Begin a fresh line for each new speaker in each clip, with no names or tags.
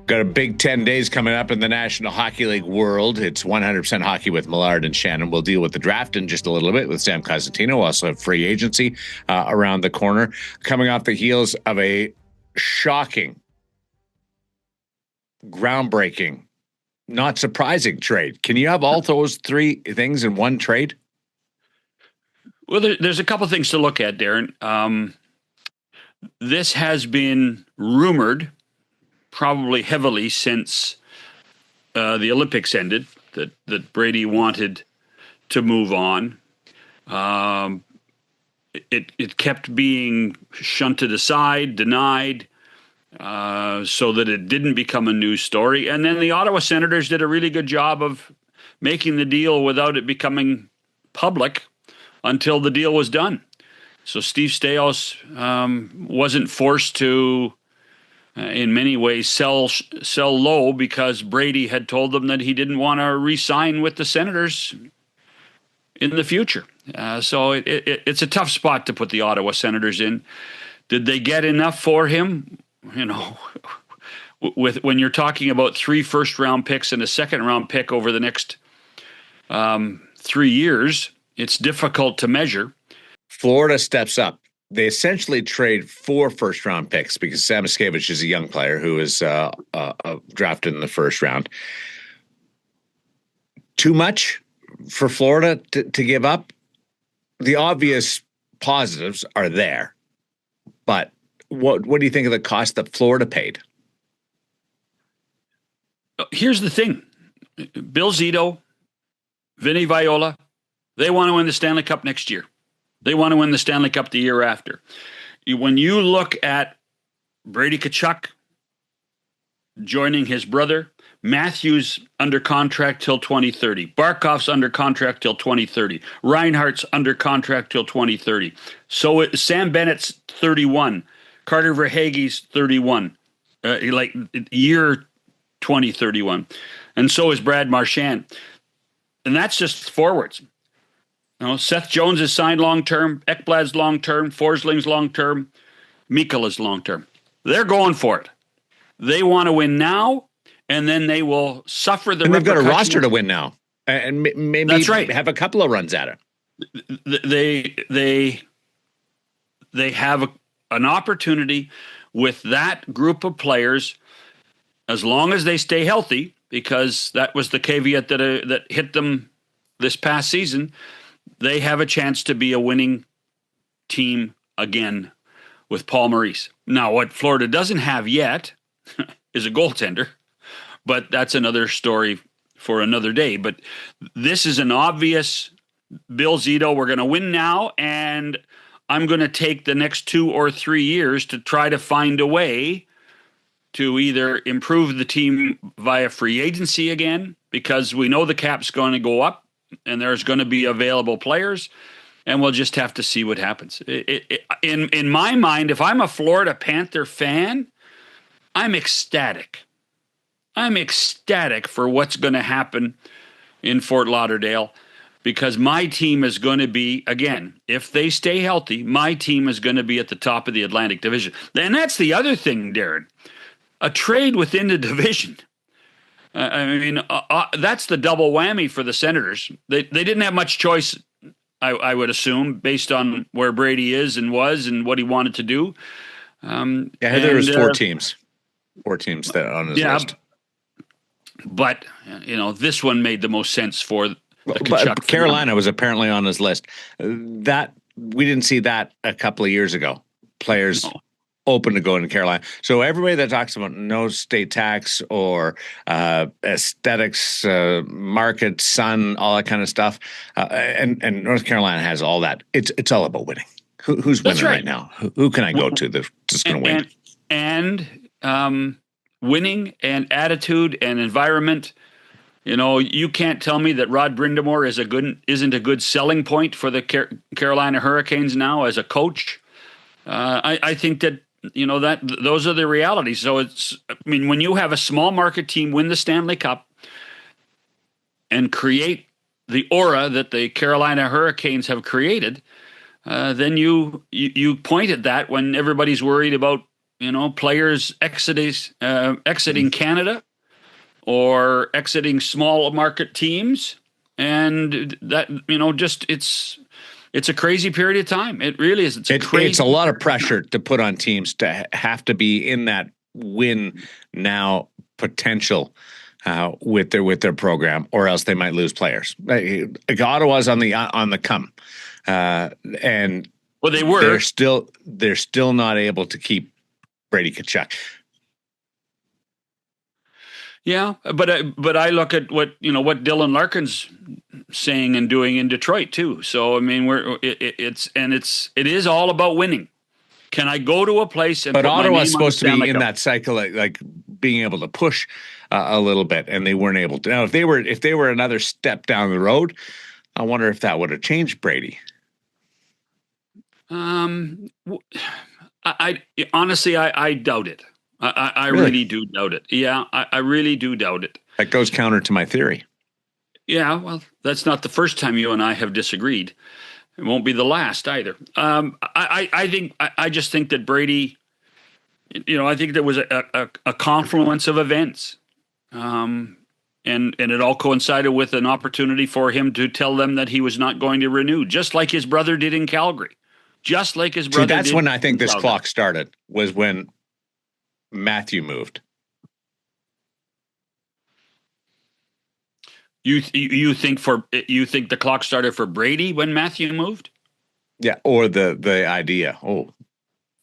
Got a big 10 days coming up in the National Hockey League world. It's 100% hockey with Millard and Shannon. We'll deal with the draft in just a little bit with Sam Cosentino. We'll also have free agency around the corner. Coming off the heels of a shocking, groundbreaking, not surprising trade. Can you have all those three things in one trade?
Well, there's a couple things to look at, Daren. This has been rumored probably heavily since the Olympics ended, that Brady wanted to move on. It kept being shunted aside, denied, so that it didn't become a news story. And then the Ottawa Senators did a really good job of making the deal without it becoming public until the deal was done. So Steve Staios wasn't forced to, in many ways, sell low because Brady had told them that he didn't want to re-sign with the Senators in the future. So it's a tough spot to put the Ottawa Senators in. Did they get enough for him? You know, when you're talking about 3 first-round picks and a second-round pick over the next 3 years, it's difficult to measure.
Florida steps up. They essentially trade 4 first-round picks because Sam Cosentino is a young player who is drafted in the first round. Too much for Florida to give up? The obvious positives are there, but what do you think of the cost that Florida paid?
Here's the thing. Bill Zito, Vinny Viola, they want to win the Stanley Cup next year. They want to win the Stanley Cup the year after. When you look at Brady Tkachuk joining his brother, Matthews under contract till 2030, Barkov's under contract till 2030, Reinhart's under contract till 2030. So Sam Bennett's 31, Carter Verhaeghe's 31, year 2031, and so is Brad Marchand, and that's just forwards. Seth Jones is signed long-term, Ekblad's long-term, Forsling's long-term, Mikola's long-term. They're going for it. They want to win now, and then they will suffer the repercussions.
And they've got a roster to win now, and maybe
that's right.
Have a couple of runs at
it. They have an opportunity with that group of players, as long as they stay healthy, because that was the caveat that hit them this past season. They have a chance to be a winning team again with Paul Maurice. Now, what Florida doesn't have yet is a goaltender, but that's another story for another day. But this is an obvious Bill Zito, we're going to win now, and I'm going to take the next 2 or 3 years to try to find a way to either improve the team via free agency again, because we know the cap's going to go up, and there's going to be available players, and we'll just have to see what happens. In my mind, if I'm a Florida Panther fan, I'm ecstatic. I'm ecstatic for what's going to happen in Fort Lauderdale, because my team is going to be, again, if they stay healthy, my team is going to be at the top of the Atlantic Division. And that's the other thing, Daren. A trade within the division. That's the double whammy for the Senators. They didn't have much choice, I would assume, based on where Brady is and was and what he wanted to do.
There was 4 teams. 4 teams that on his list.
But, this one made the most sense for the Tkachuk.
But Carolina was apparently on his list. That we didn't see that a couple of years ago. Players open to go into Carolina. So everybody that talks about no state tax or aesthetics, market, sun, all that kind of stuff, and North Carolina has all that. It's all about winning. Who's winning right now? Who can I go to that's just going to win?
And winning and attitude and environment. You can't tell me that Rod Brindamore isn't a good selling point for the Carolina Hurricanes now as a coach. I think that that those are the realities. So when you have a small market team win the Stanley Cup and create the aura that the Carolina Hurricanes have created, then you point at that when everybody's worried about players exiting Canada or exiting small market teams, and that just it's a crazy period of time. It really is.
It's a lot of pressure to put on teams to have to be in that win now potential with their program, or else they might lose players. Like Ottawa's on the come, and
well, they were.
They're still not able to keep Brady Tkachuk.
Yeah, but I look at what Dylan Larkin's saying and doing in Detroit too. So I mean, it is all about winning. Can I go to a place and?
But
put
Ottawa's
my name
supposed to be in that cycle, like being able to push a little bit, and they weren't able to. Now, if they were another step down the road, I wonder if that would have changed Brady.
I honestly doubt it. I really do doubt it. Yeah, I really do doubt it.
That goes counter to my theory.
Yeah, well, that's not the first time you and I have disagreed. It won't be the last either. I just think that Brady, I think there was a confluence of events, and it all coincided with an opportunity for him to tell them that he was not going to renew, just like his brother did in Calgary. Just like his brother.
That's when I think this clock started. Was when Matthew moved.
You think the clock started for Brady when Matthew moved?
Yeah, or the idea. Oh,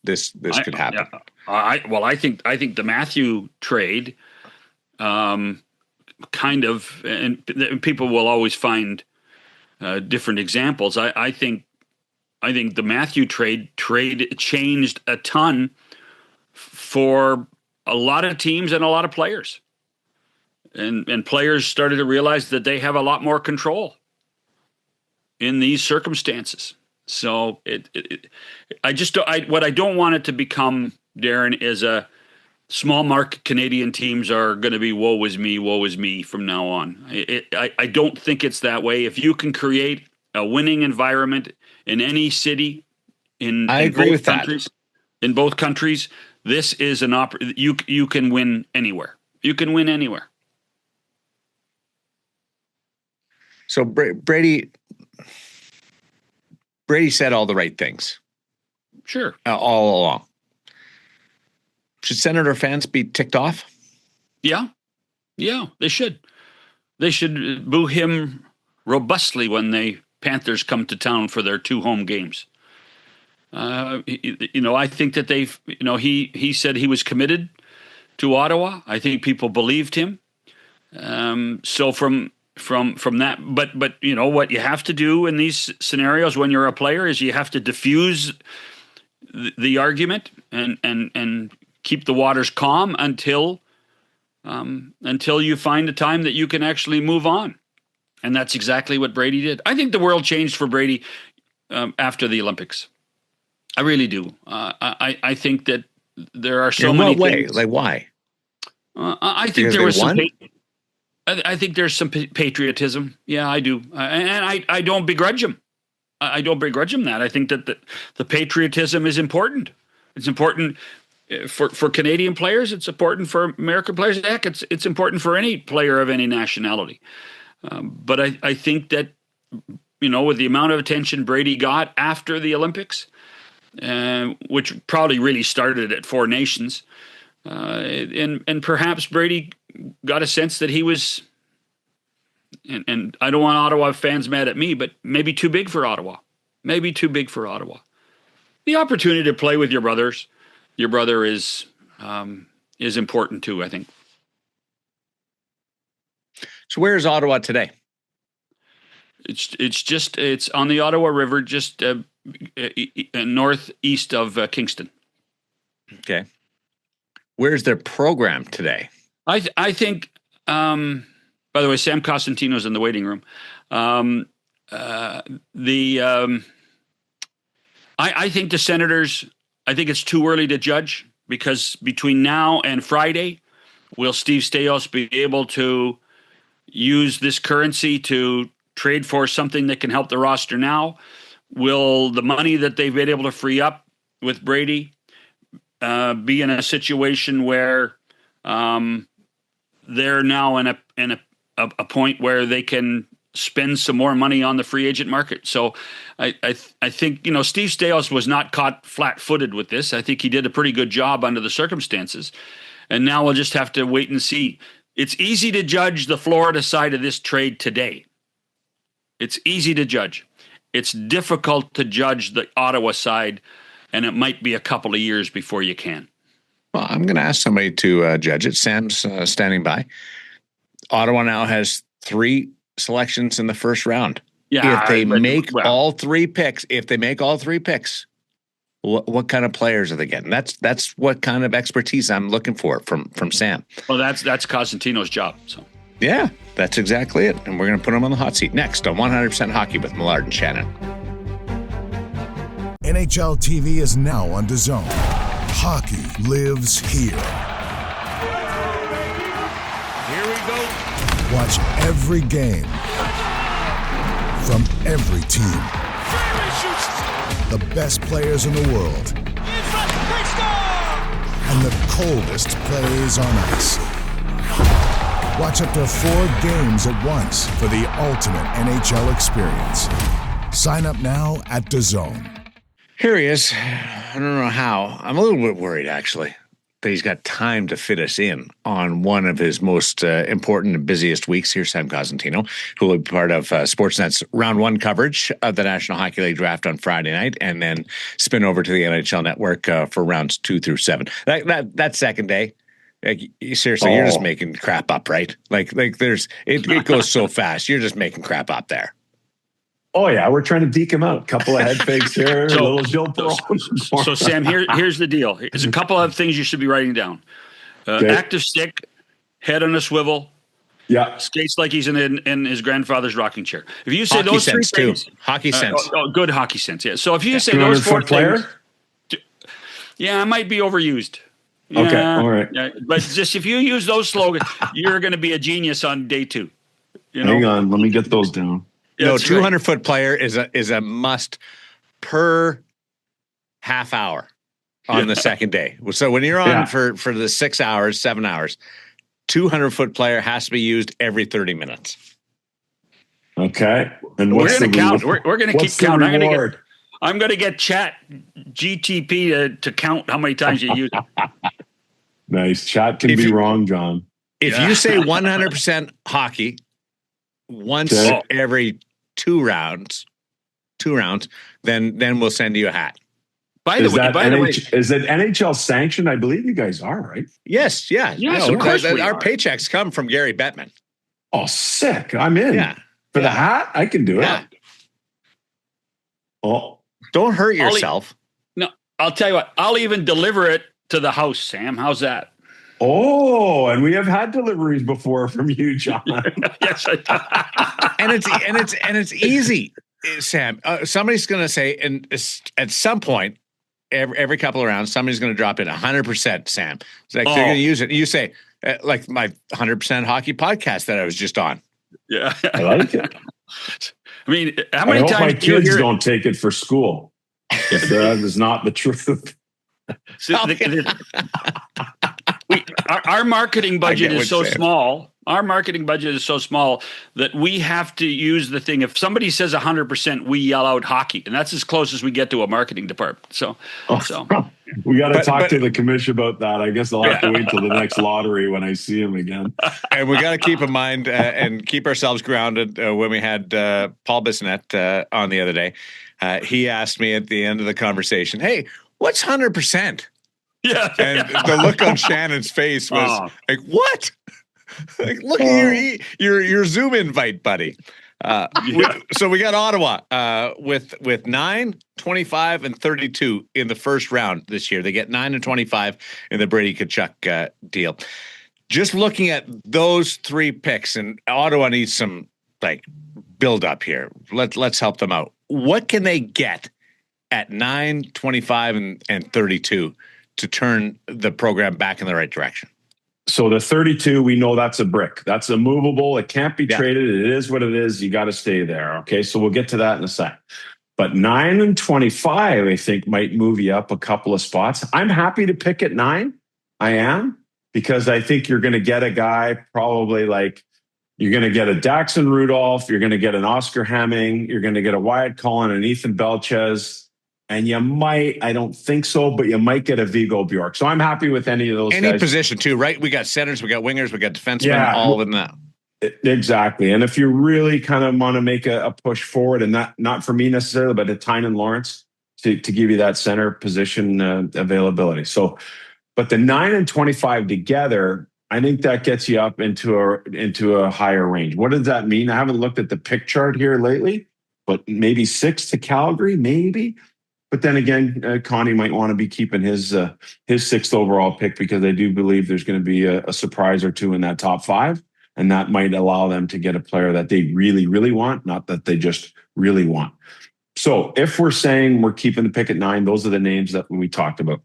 this could happen.
Yeah, I think the Matthew trade, kind of, and people will always find different examples. I think the Matthew trade changed a ton for a lot of teams and a lot of players. And players started to realize that they have a lot more control in these circumstances. So what I don't want it to become, Daren, is a small market Canadian teams are going to be woe is me from now on. I don't think it's that way. If you can create a winning environment in any city, I agree with countries, that. In both countries, this is an you can win anywhere. You can win anywhere.
So Brady said all the right things.
Sure.
All along. Should Senator fans be ticked off?
Yeah, they should. They should boo him robustly when the Panthers come to town for their 2 home games. I think that he said he was committed to Ottawa. I think people believed him. So from that, but what you have to do in these scenarios when you're a player is you have to diffuse the argument and keep the waters calm until you find a time that you can actually move on. And that's exactly what Brady did. I think the world changed for Brady after the Olympics. I really do. I think that there are so many things.
Like why?
I think there was some. I think there's some patriotism. Yeah, I do, and I don't begrudge him. I don't begrudge him that. I think that the patriotism is important. It's important for Canadian players. It's important for American players. Heck, it's important for any player of any nationality. But I think that with the amount of attention Brady got after the Olympics, which probably really started at 4 Nations, and perhaps Brady got a sense that he was, and I don't want Ottawa fans mad at me, but maybe too big for Ottawa. Maybe too big for Ottawa. The opportunity to play with your brother is important too, I think.
So where is Ottawa today?
It's on the Ottawa River, just northeast of Kingston.
Okay. Where's their program today?
I think. By the way, Sam Cosentino's in the waiting room. I think the Senators. I think it's too early to judge because between now and Friday, will Steve Staios be able to use this currency to trade for something that can help the roster now? Will the money that they've been able to free up with Brady be in a situation where they're now in a point where they can spend some more money on the free agent market. So I think, Steve Staios was not caught flat-footed with this. I think he did a pretty good job under the circumstances. And now we'll just have to wait and see. It's easy to judge the Florida side of this trade today. It's easy to judge. It's difficult to judge the Ottawa side, and it might be a couple of years before you can.
Well, I'm going to ask somebody to judge it. Sam's standing by. Ottawa now has 3 selections in the first round.
Yeah,
if they make all 3 picks, what kind of players are they getting? That's what kind of expertise I'm looking for from Sam.
Well, that's Cosentino's job. So
yeah, that's exactly it. And we're going to put him on the hot seat next on 100% Hockey with Millard and Shannon.
NHL TV is now on DAZN. Hockey lives here.
Here we go.
Watch every game from every team. The best players in the world. And the coldest plays on ice. Watch up to 4 games at once for the ultimate NHL experience. Sign up now at DAZN.
Here he is. I don't know how. I'm a little bit worried, actually, that he's got time to fit us in on one of his most important and busiest weeks. Here's Sam Cosentino, who will be part of Sportsnet's Round 1 coverage of the National Hockey League Draft on Friday night, and then spin over to the NHL Network for rounds 2 through 7. That second day, seriously, you're just making crap up, right? Like it goes so fast. You're just making crap up there.
Oh, yeah, we're trying to deke him out. Couple of head fakes here, a little Gilles Perron.
So, Sam, here's the deal. There's a couple of things you should be writing down. Active stick, head on a swivel.
Yeah.
Skates like he's in his grandfather's rocking chair. If you say
hockey
those
sense
3 things.
Hockey sense.
Good hockey sense, yeah. So if you say those 4 things. Yeah, it might be overused. Yeah,
okay, all right.
Yeah, but just if you use those slogans, you're going to be a genius on day 2.
Hang on, let me get those down.
Yeah, 200-foot player is a must per half hour on the second day. So when you're on for the 6 hours, 7 hours, 200-foot player has to be used every 30 minutes.
Okay. And
we're going to count. We're going to keep counting. I'm going to get Chat GTP to count how many times you use it.
Nice. Chat can be wrong, John.
If you say 100% hockey once every 2 rounds, then we'll send you a hat.
By the way,
is it NHL sanctioned? I believe you guys are, right?
Yes, yeah.
Yes, of course
our paychecks come from Gary Bettman.
Oh, sick. I'm in.
Yeah.
For the hat, I can do it. Oh.
Don't hurt yourself.
No, I'll tell you what. I'll even deliver it to the house, Sam. How's that?
Oh, and we have had deliveries before from you, John.
Yes, I
and it's easy, Sam. Somebody's going to say, and at some point, every couple of rounds, somebody's going to drop in 100%. Sam, it's like they're going to use it. You say, like my 100% hockey podcast that I was just on.
Yeah,
I like it.
I mean, how many times
my kids don't take it for school? If that is not the truth.
Our marketing budget is so small. Our marketing budget is so small that we have to use the thing. If somebody says 100%, we yell out hockey, and that's as close as we get to a marketing department. So
we got to talk to the commission about that. I guess I'll have to wait till the next lottery when I see him again.
And we got to keep in mind and keep ourselves grounded. When we had Paul Bissonnette on the other day, he asked me at the end of the conversation, "Hey, what's 100%?"
Yeah.
And the look on Shannon's face was like, what? Like, look at your Zoom invite, buddy. So we got Ottawa with 9, 25, and 32 in the first round this year. They get 9 and 25 in the Brady Tkachuk deal. Just looking at those 3 picks, and Ottawa needs some build up here. Let's help them out. What can they get at 9, 25, and 32 to turn the program back in the right direction?
So the 32, we know that's a brick. That's a movable. It can't be traded. It is what it is. You got to stay there. Okay. So we'll get to that in a sec. But 9 and 25, I think, might move you up a couple of spots. I'm happy to pick at 9. I am, because I think you're going to get a guy probably like, you're going to get a Daxon Rudolph, you're going to get an Oscar Hemming, you're going to get a Wyatt Cullen and Ethan Belchez, and you might, I don't think so, but you might get a Vigo Bjork. So I'm happy with any of those
Any
guys.
position too, right? We got centers, we got wingers, we got defensemen, all in that.
Exactly. And if you really kind of want to make a push forward, and not for me necessarily, but to Tynan Lawrence to give you that center position availability. So, but the 9 and 25 together, I think that gets you up into a higher range. What does that mean? I haven't looked at the pick chart here lately, but maybe 6 to Calgary, maybe. But then again, Connie might want to be keeping his 6th overall pick, because I do believe there's going to be a surprise or two in that top 5. And that might allow them to get a player that they really, really want, not that they just really want. So if we're saying we're keeping the pick at 9, those are the names that we talked about.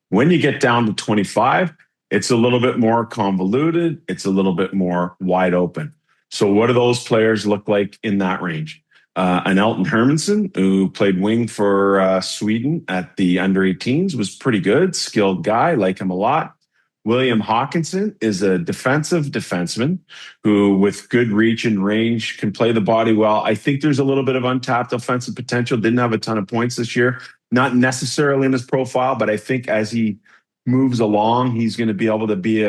When you get down to 25, it's a little bit more convoluted. It's a little bit more wide open. So what do those players look like in that range? An Elton Hermanson, who played wing for Sweden at the under-18s, was pretty good, skilled guy, like him a lot. William Hawkinson is a defensive defenseman who, with good reach and range, can play the body well. I think there's a little bit of untapped offensive potential. Didn't have a ton of points this year, not necessarily in his profile, but I think as he moves along, he's going to be able to be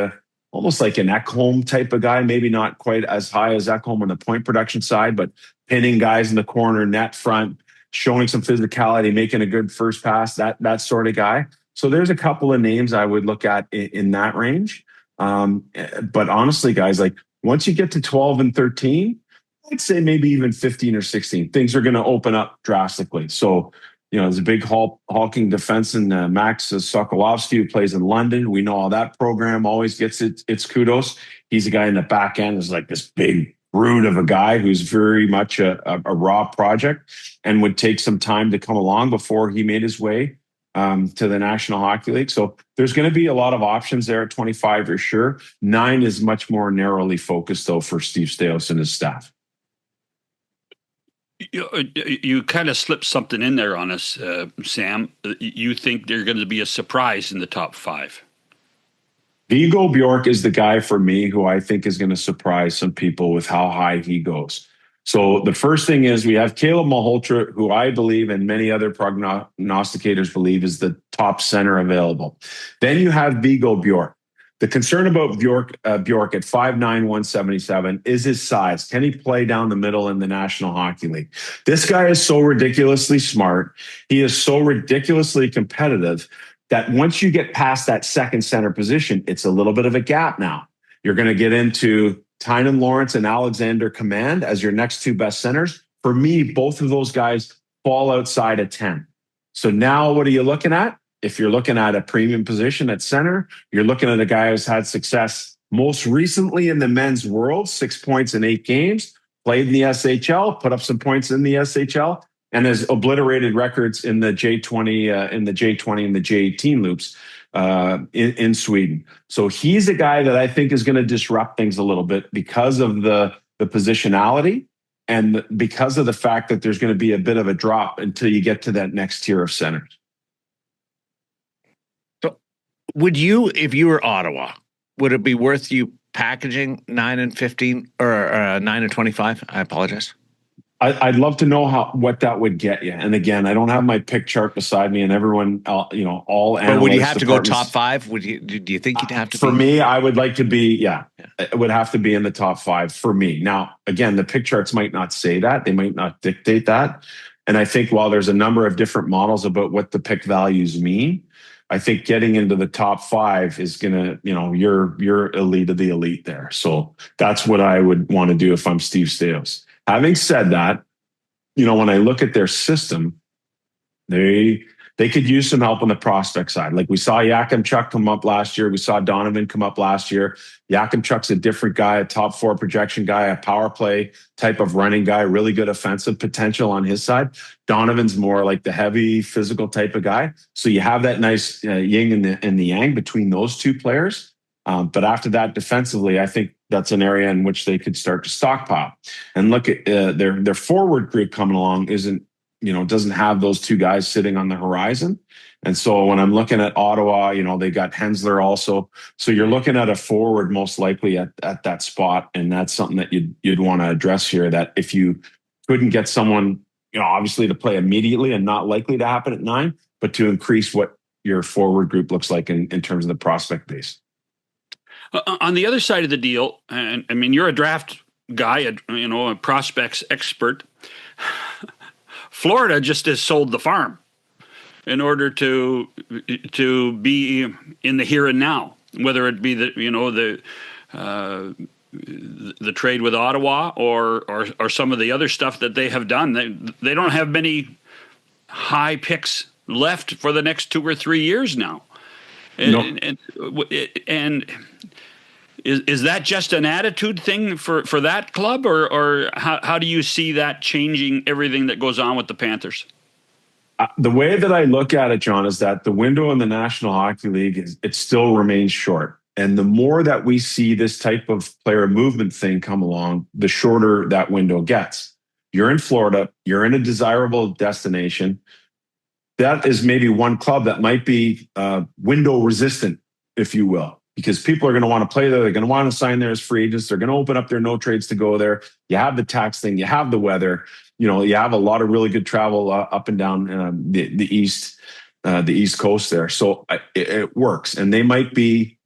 almost like an Ekholm type of guy, maybe not quite as high as Ekholm on the point production side, but pinning guys in the corner, net front, showing some physicality, making a good first pass, that sort of guy. So there's a couple of names I would look at in that range. But honestly, guys, like once you get to 12 and 13, I'd say maybe even 15 or 16, things are going to open up drastically. So, there's a big hulking defenseman, Max Sokolovsky, who plays in London. We know how that program always gets its kudos. He's a guy in the back end, is like this big brute of a guy who's very much a raw project and would take some time to come along before he made his way to the National Hockey League. So there's going to be a lot of options there at 25 for sure. 9 is much more narrowly focused, though, for Steve Staios and his staff.
You kind of slipped something in there on us, Sam. You think they're going to be a surprise in the top 5?
Vigo Bjork is the guy for me who I think is going to surprise some people with how high he goes. So the first thing is we have Caleb Malhotra, who I believe and many other prognosticators believe is the top center available. Then you have Vigo Bjork. The concern about Bjork at 5'9", 177 is his size. Can he play down the middle in the National Hockey League? This guy is so ridiculously smart. He is so ridiculously competitive that once you get past that second center position, it's a little bit of a gap now. You're going to get into Tynan Lawrence and Alexander Command as your next 2 best centers. For me, both of those guys fall outside of 10. So now what are you looking at? If you're looking at a premium position at center, you're looking at a guy who's had success most recently in the men's world, 6 points in 8 games, played in the SHL, put up some points in the SHL, and has obliterated records in the J20, and the J18 loops in Sweden. So he's a guy that I think is going to disrupt things a little bit because of the positionality and because of the fact that there's going to be a bit of a drop until you get to that next tier of centers.
So would you, if you were Ottawa, would it be worth you packaging 9 and 15 or 9 and 25? I apologize.
I'd love to know what that would get you. And again, I don't have my pick chart beside me, and everyone, all analysts.
But would you have to go top 5? Do you think you'd have to?
For me, I would like to be. It would have to be in the top 5 for me. Now, again, the pick charts might not say that; they might not dictate that. And I think while there's a number of different models about what the pick values mean, I think getting into the top 5 is gonna, you're elite of the elite there. So that's what I would want to do if I'm Steve Staios. Having said that, when I look at their system, they could use some help on the prospect side. Like we saw Tkachuk come up last year. We saw Donovan come up last year. Tkachuk's a different guy, a top 4 projection guy, a power play type of running guy, really good offensive potential on his side. Donovan's more like the heavy physical type of guy. So you have that nice yin and the yang between those 2 players. But after that, defensively, I think that's an area in which they could start to stockpile. And look at their forward group coming along isn't doesn't have those two guys sitting on the horizon. And so when I'm looking at Ottawa, they got Hensler also. So you're looking at a forward most likely at that spot. And that's something that you'd want to address here, that if you couldn't get someone, obviously to play immediately and not likely to happen at 9, but to increase what your forward group looks like in terms of the prospect base.
On the other side of the deal, and I mean, you're a draft guy, a prospects expert. Florida just has sold the farm in order to be in the here and now, whether it be the trade with Ottawa or some of the other stuff that they have done. They don't have many high picks left for the next 2 or 3 years now. And is that just an attitude thing for that club, or how do you see that changing everything that goes on with the Panthers?
The way that I look at it, John, is that the window in the National Hockey League, it still remains short. And the more that we see this type of player movement thing come along, the shorter that window gets. You're in Florida, you're in a desirable destination. That is maybe one club that might be window resistant, if you will, because people are going to want to play there. They're going to want to sign there as free agents. They're going to open up their no trades to go there. You have the tax thing. You have the weather. You have a lot of really good travel up and down the East Coast there. So it works. And they might be,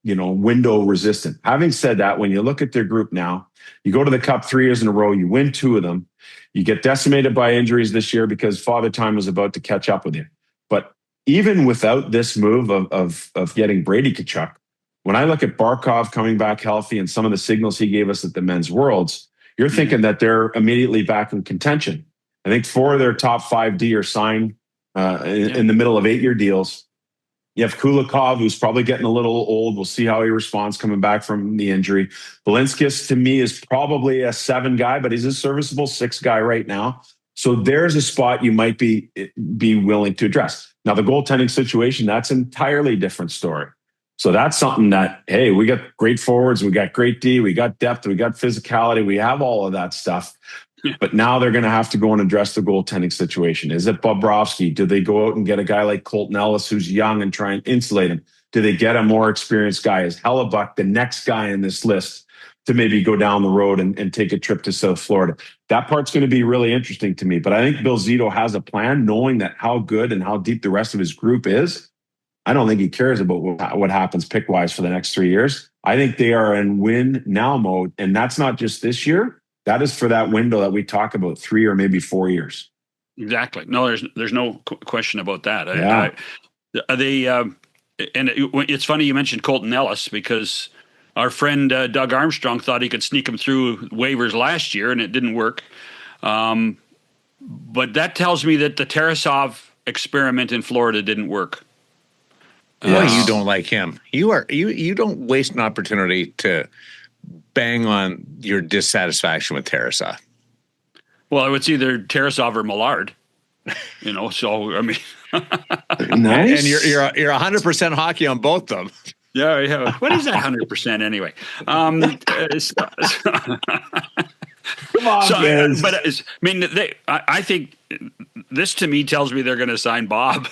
window resistant. Having said that, when you look at their group now, you go to the Cup 3 years in a row, you win 2 of them. You get decimated by injuries this year because Father Time was about to catch up with you. But even without this move of getting Brady Tkachuk, when I look at Barkov coming back healthy and some of the signals he gave us at the Men's Worlds, you're thinking that they're immediately back in contention. I think 4 of their top 5 D are signed in the middle of 8-year deals. You have Kulikov, who's probably getting a little old. We'll see how he responds coming back from the injury. Balinskis, to me, is probably a 7 guy, but he's a serviceable 6 guy right now. So there's a spot you might be willing to address. Now, the goaltending situation, that's an entirely different story. So that's something that, hey, we got great forwards, we got great D, we got depth, we got physicality, we have all of that stuff. But now they're going to have to go and address the goaltending situation. Is it Bobrovsky? Do they go out and get a guy like Colton Ellis who's young and try and insulate him? Do they get a more experienced guy? Is Hellebuck the next guy in this list to maybe go down the road and take a trip to South Florida? That part's going to be really interesting to me. But I think Bill Zito has a plan, knowing that how good and how deep the rest of his group is. I don't think he cares about what happens pick-wise for the next 3 years. I think they are in win-now mode, and that's not just this year. That is for that window that we talk about, 3 or maybe 4 years. Exactly.
No, there's no question about that.
Yeah.
It's funny you mentioned Colton Ellis, because our friend Doug Armstrong thought he could sneak him through waivers last year, and it didn't work. But that tells me that the Tarasov experiment in Florida didn't work.
Well, you don't like him. You don't waste an opportunity to bang on your dissatisfaction with Tarasov.
Well, it's either Tarasov or Millard. So I mean,
nice.
And you're 100% hockey on both of them.
Yeah. What is that 100% anyway? Come on, I think this to me tells me they're going to sign Bob.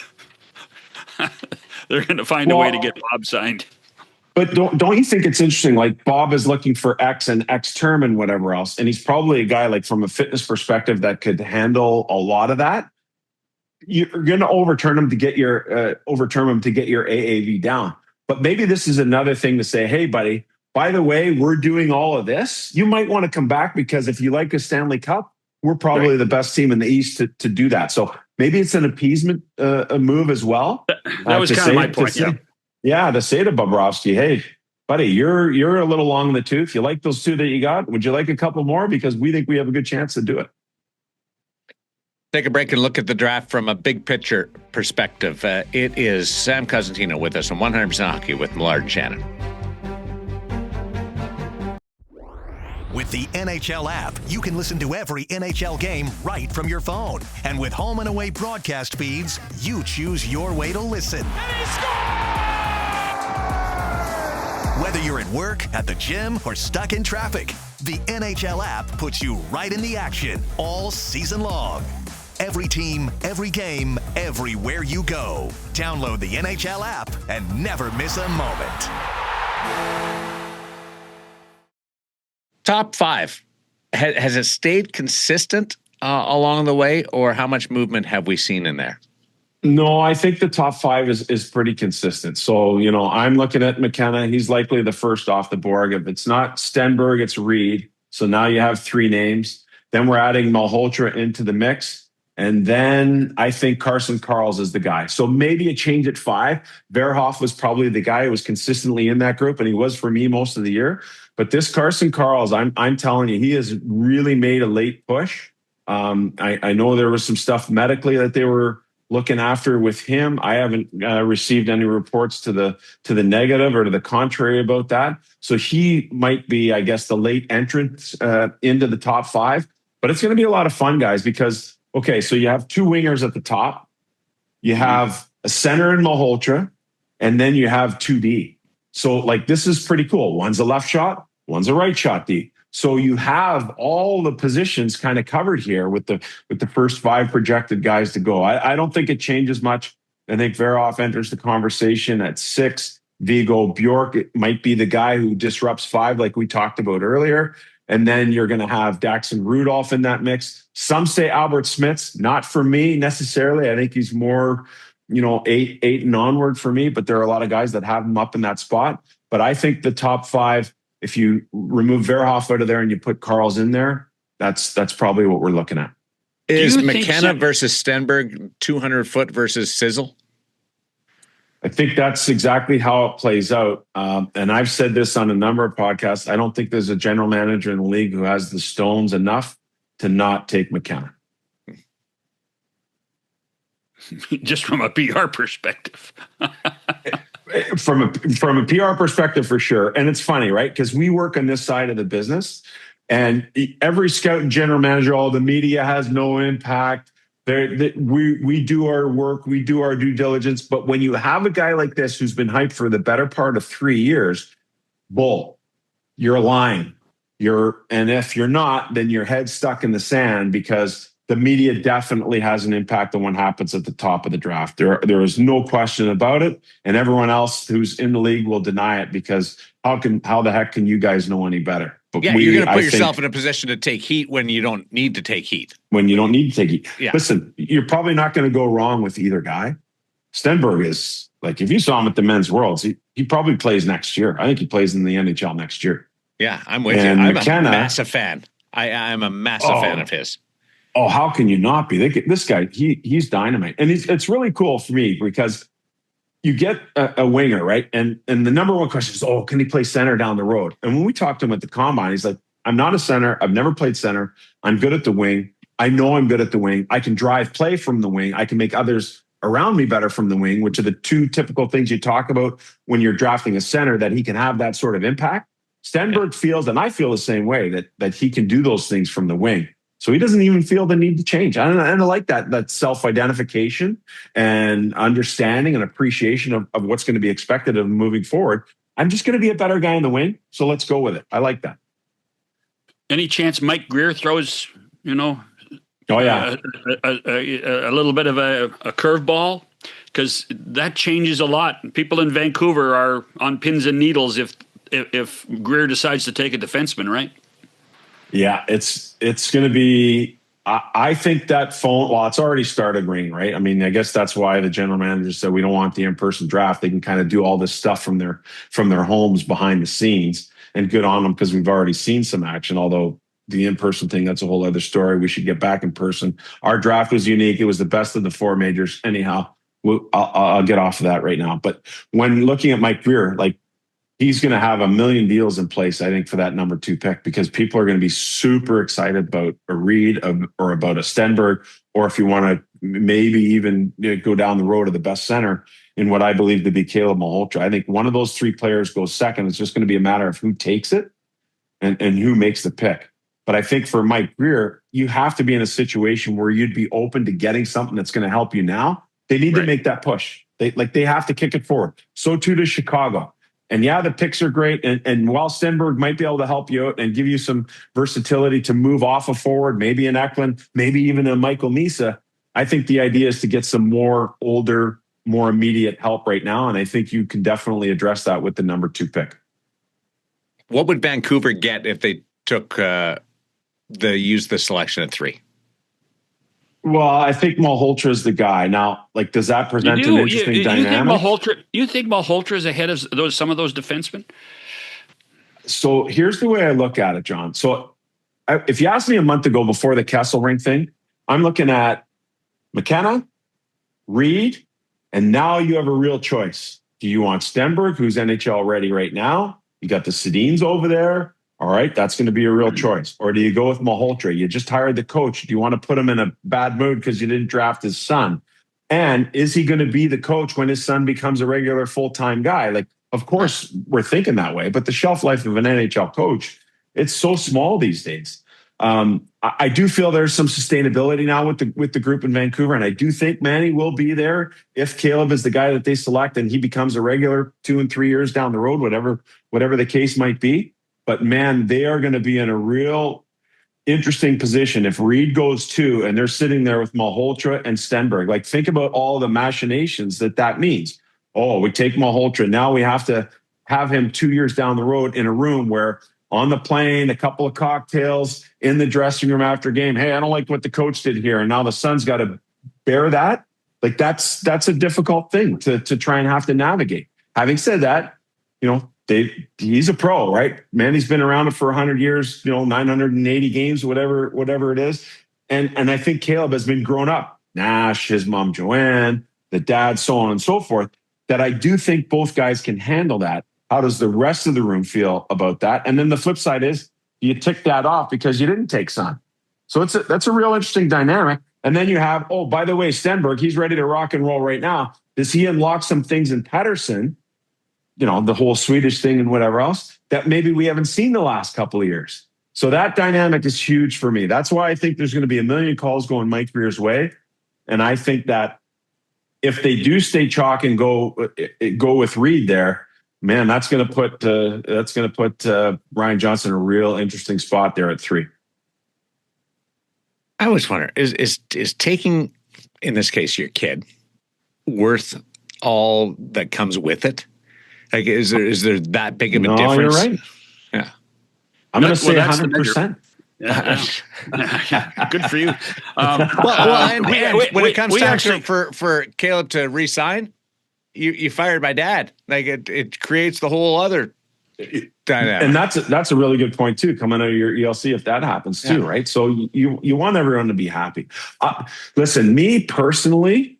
They're going to find a way to get Bob signed.
But don't you think it's interesting? Like, Bob is looking for X and X term and whatever else, and he's probably a guy, like, from a fitness perspective, that could handle a lot of that. You're going to overturn him to get your AAV down. But maybe this is another thing to say, hey, buddy, by the way, we're doing all of this. You might want to come back, because if you like a Stanley Cup, we're probably the best team in the East to do that. So maybe it's an appeasement move as well.
That was kind of my point.
To say to Bobrovsky, hey, buddy, you're a little long in the tooth. You like those 2 that you got? Would you like a couple more? Because we think we have a good chance to do it.
Take a break and look at the draft from a big picture perspective. It is Sam Cosentino with us on 100% Hockey with Millard and Shannon.
With the NHL app, you can listen to every NHL game right from your phone. And with home and away broadcast feeds, you choose your way to listen.
And he scores!
Whether you're at work, at the gym, or stuck in traffic, the NHL app puts you right in the action all season long. Every team, every game, everywhere you go. Download the NHL app and never miss a moment.
Top five. Has it stayed consistent along the way, or how much movement have we seen in there?
No, I think the top five is pretty consistent. So, I'm looking at McKenna. He's likely the first off the board. If it's not Stennberg, it's Reed. So now you have three names. Then we're adding Malhotra into the mix. And then I think Carson Karls is the guy. So maybe a change at five. Verhoff was probably the guy who was consistently in that group, and he was for me most of the year. But this Carson Karls, I'm telling you, he has really made a late push. I know there was some stuff medically that they were looking after with him. I haven't received any reports to the negative or to the contrary about that. So he might be, I guess, the late entrant into the top five. But it's going to be a lot of fun, guys, because okay, so you have two wingers at the top. You have a center in Malhotra, and then you have 2D. So, this is pretty cool. One's a left shot, one's a right shot D. So you have all the positions kind of covered here with the first five projected guys to go. I don't think it changes much. I think Verhoff enters the conversation at 6. Vigo Bjork, it might be the guy who disrupts 5, like we talked about earlier. And then you're going to have Daxon Rudolph in that mix. Some say Albert Smits, not for me necessarily. I think he's more, 8 and onward for me, but there are a lot of guys that have him up in that spot. But I think the top 5, if you remove Verhoff out of there and you put Karls in there, that's probably what we're looking at.
Is McKenna versus Stennberg 200 foot versus Sizzle?
I think that's exactly how it plays out. And I've said this on a number of podcasts. I don't think there's a general manager in the league who has the stones enough to not take McKenna.
Just from a PR perspective.
From a PR perspective, for sure. And it's funny, right? Because we work on this side of the business, and every scout and general manager, all the media has no impact. We do our work, we do our due diligence. But when you have a guy like this who's been hyped for the better part of 3 years, bull, you're lying. And if you're not, then your head's stuck in the sand, because the media definitely has an impact on what happens at the top of the draft. There is no question about it. And everyone else who's in the league will deny it, because how the heck can you guys know any better? But
you're going to put yourself in a position to take heat when you don't need to take heat.
When you don't need to take heat.
Yeah.
Listen, you're probably not going to go wrong with either guy. Stennberg is, if you saw him at the Men's Worlds, he probably plays next year. I think he plays in the NHL next year.
Yeah, I'm with you. I'm McKenna, a massive fan. I'm a massive fan of his.
Oh, how can you not be? This guy, he's dynamite. And it's really cool for me, because you get a winger, right? And the number one question is, can he play center down the road? And when we talked to him at the combine, he's like, I'm not a center. I've never played center. I'm good at the wing. I know I'm good at the wing. I can drive play from the wing. I can make others around me better from the wing, which are the two typical things you talk about when you're drafting a center, that he can have that sort of impact. Stennberg feels, and I feel the same way, that he can do those things from the wing. So he doesn't even feel the need to change. And I like that self-identification and understanding and appreciation of what's going to be expected of him moving forward. I'm just going to be a better guy in the wing, so let's go with it. I like that.
Any chance Mike Greer throws,
a
little bit of a curveball? Because that changes a lot. People in Vancouver are on pins and needles if Greer decides to take a defenseman, right?
Yeah, it's going to be, I think that phone, it's already started ringing, right? I mean, I guess that's why the general manager said we don't want the in-person draft. They can kind of do all this stuff from their homes behind the scenes, and good on them, because we've already seen some action. Although the in-person thing, that's a whole other story. We should get back in person. Our draft was unique. It was the best of the 4 majors. Anyhow, I'll get off of that right now. But when looking at Mike Greer, he's going to have a million deals in place, I think, for that number 2 pick, because people are going to be super excited about a Reed or about a Stennberg, or if you want to maybe even go down the road of the best center in what I believe to be Caleb Malhotra. I think one of those 3 players goes second. It's just going to be a matter of who takes it and who makes the pick. But I think for Mike Greer, you have to be in a situation where you'd be open to getting something that's going to help you now. They need to make that push. They have to kick it forward. So too does Chicago. And yeah, the picks are great. And while Stennberg might be able to help you out and give you some versatility to move off a forward, maybe an Eklund, maybe even a Michael Misa, I think the idea is to get some more older, more immediate help right now. And I think you can definitely address that with the number 2 pick.
What would Vancouver get if they took used the selection at 3?
Well, I think Malhotra is the guy. Now, like, does that present an interesting dynamic?
You think Malhotra is ahead of some of those defensemen?
So here's the way I look at it, John. So if you asked me a month ago before the Kessel Ring thing, I'm looking at McKenna, Reed, and now you have a real choice. Do you want Stennberg, who's NHL ready right now? You got the Sedins over there. All right, that's going to be a real choice. Or do you go with Malhotra? You just hired the coach. Do you want to put him in a bad mood because you didn't draft his son? And is he going to be the coach when his son becomes a regular full-time guy? Like, of course, we're thinking that way, but the shelf life of an NHL coach, it's so small these days. I do feel there's some sustainability now with the group in Vancouver, and I do think Manny will be there if Caleb is the guy that they select and he becomes a regular 2 and 3 years down the road, whatever the case might be. But man, they are going to be in a real interesting position if Reed goes 2 and they're sitting there with Malhotra and Stennberg. Like, think about all the machinations that means. Oh, we take Malhotra. Now we have to have him 2 years down the road in a room where on the plane, a couple of cocktails in the dressing room after game. Hey, I don't like what the coach did here. And now the son's got to bear that. Like, that's a difficult thing to try and have to navigate. Having said that, he's a pro, right? Manny's been around for 100 years, 980 games, whatever it is. And I think Caleb has been grown up. Nash, his mom, Joanne, the dad, so on and so forth, that I do think both guys can handle that. How does the rest of the room feel about that? And then the flip side is you tick that off because you didn't take son. So that's a real interesting dynamic. And then you have, oh, by the way, Stennberg, he's ready to rock and roll right now. Does he unlock some things in Pettersson, the whole Swedish thing and whatever else, that maybe we haven't seen the last couple of years? So that dynamic is huge for me. That's why I think there's going to be a million calls going Mike Greer's way. And I think that if they do stay chalk and go with Reed there, man, that's going to put Ryan Johnson in a real interesting spot there at 3.
I always wonder, is taking, in this case, your kid, worth all that comes with it? Like, is there that big of a difference?
You're right.
Yeah,
I'm going to say 100%.
Yeah. Good for you.
When it comes time for Caleb to re-sign, you fired my dad. Like, it creates the whole other dynamic.
And that's a really good point too, coming out of your ELC if that happens too, right? So you want everyone to be happy. Listen, me personally,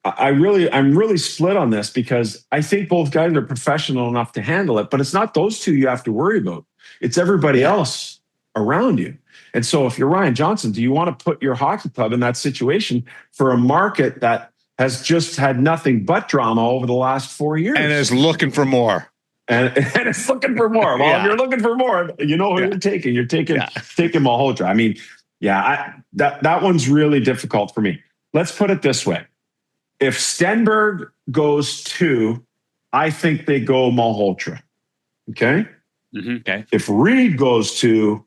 I'm really split on this because I think both guys are professional enough to handle it, but it's not those two you have to worry about. It's everybody else around you. And so if you're Ryan Johnson, do you want to put your hockey club in that situation for a market that has just had nothing but drama over the last 4 years?
And is looking for more.
And it's looking for more. Well, if you're looking for more, you know who you're taking. You're taking Malhotra. I mean, that one's really difficult for me. Let's put it this way. If Stennberg goes 2, I think they go Malhotra. Okay?
Mm-hmm.
Okay.
If Reed goes 2,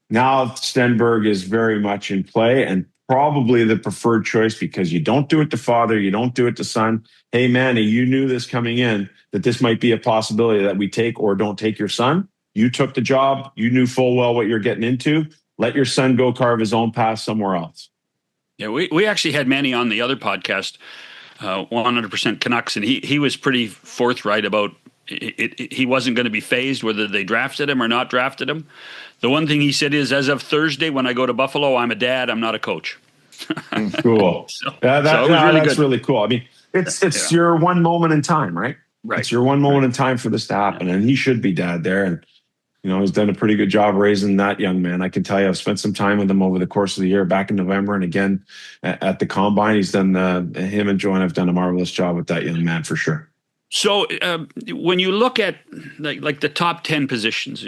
now Stennberg is very much in play and probably the preferred choice because you don't do it to father, you don't do it to son. Hey, Manny, you knew this coming in, that this might be a possibility that we take or don't take your son. You took the job. You knew full well what you're getting into. Let your son go carve his own path somewhere else.
Yeah, we actually had Manny on the other podcast, 100% Canucks, and he was pretty forthright about it. He wasn't going to be phased whether they drafted him or not drafted him. The one thing he said is, as of Thursday, when I go to Buffalo, I'm a dad. I'm not a coach.
Cool. That's really cool. I mean, it's your one moment in time, right?
Right.
It's your one moment in time for this to happen, and he should be dad there. And he's done a pretty good job raising that young man. I can tell you, I've spent some time with him over the course of the year, back in November, and again at the combine. He's done. Him and Joanne have done a marvelous job with that young man for sure.
So when you look at like the top 10 positions,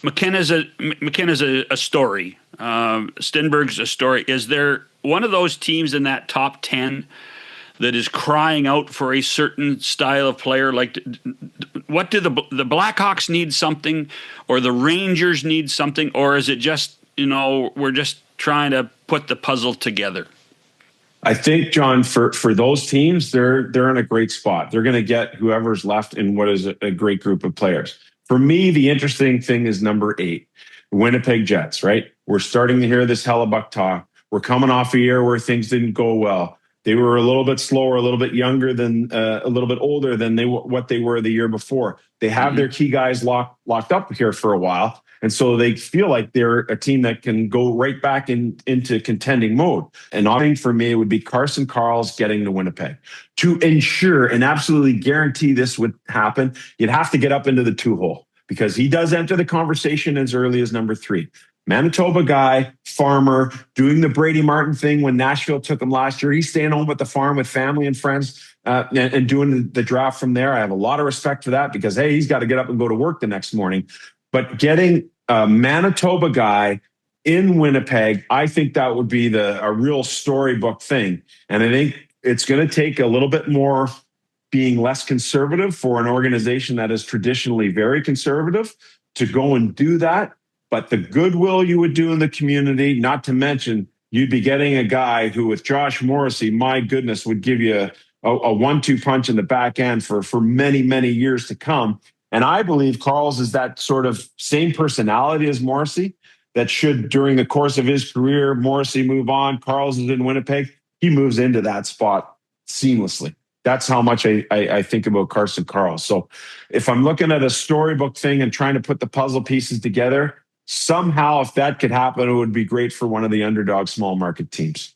McKenna's a story. Stennberg's a story. Is there one of those teams in that top 10 that is crying out for a certain style of player? Like, what do the Blackhawks need something, or the Rangers need something, or is it just we're just trying to put the puzzle together?
I think, John, for those teams, they're in a great spot. They're going to get whoever's left in what is a great group of players. For me, the interesting thing is number 8, Winnipeg Jets, right? We're starting to hear this Hellebuck talk. We're coming off a year where things didn't go well. They were a little bit slower, a little bit younger than, a little bit older than what they were the year before. They have their key guys locked up here for a while. And so they feel like they're a team that can go right back into contending mode. And I think for me, it would be Carson Karls getting to Winnipeg. To ensure and absolutely guarantee this would happen, you'd have to get up into the 2-hole, because he does enter the conversation as early as number 3. Manitoba guy, farmer, doing the Brady Martin thing when Nashville took him last year. He's staying home at the farm with family and friends and doing the draft from there. I have a lot of respect for that, because, hey, he's got to get up and go to work the next morning. But getting a Manitoba guy in Winnipeg, I think that would be a real storybook thing. And I think it's going to take a little bit more being less conservative for an organization that is traditionally very conservative to go and do that. But the goodwill you would do in the community, not to mention you'd be getting a guy who, with Josh Morrissey, my goodness, would give you a 1-2 punch in the back end for many, many years to come. And I believe Karls is that sort of same personality as Morrissey, that should, during the course of his career, Morrissey move on, Karls is in Winnipeg, he moves into that spot seamlessly. That's how much I think about Carson Karls. So if I'm looking at a storybook thing and trying to put the puzzle pieces together, somehow if that could happen, it would be great for one of the underdog small market teams.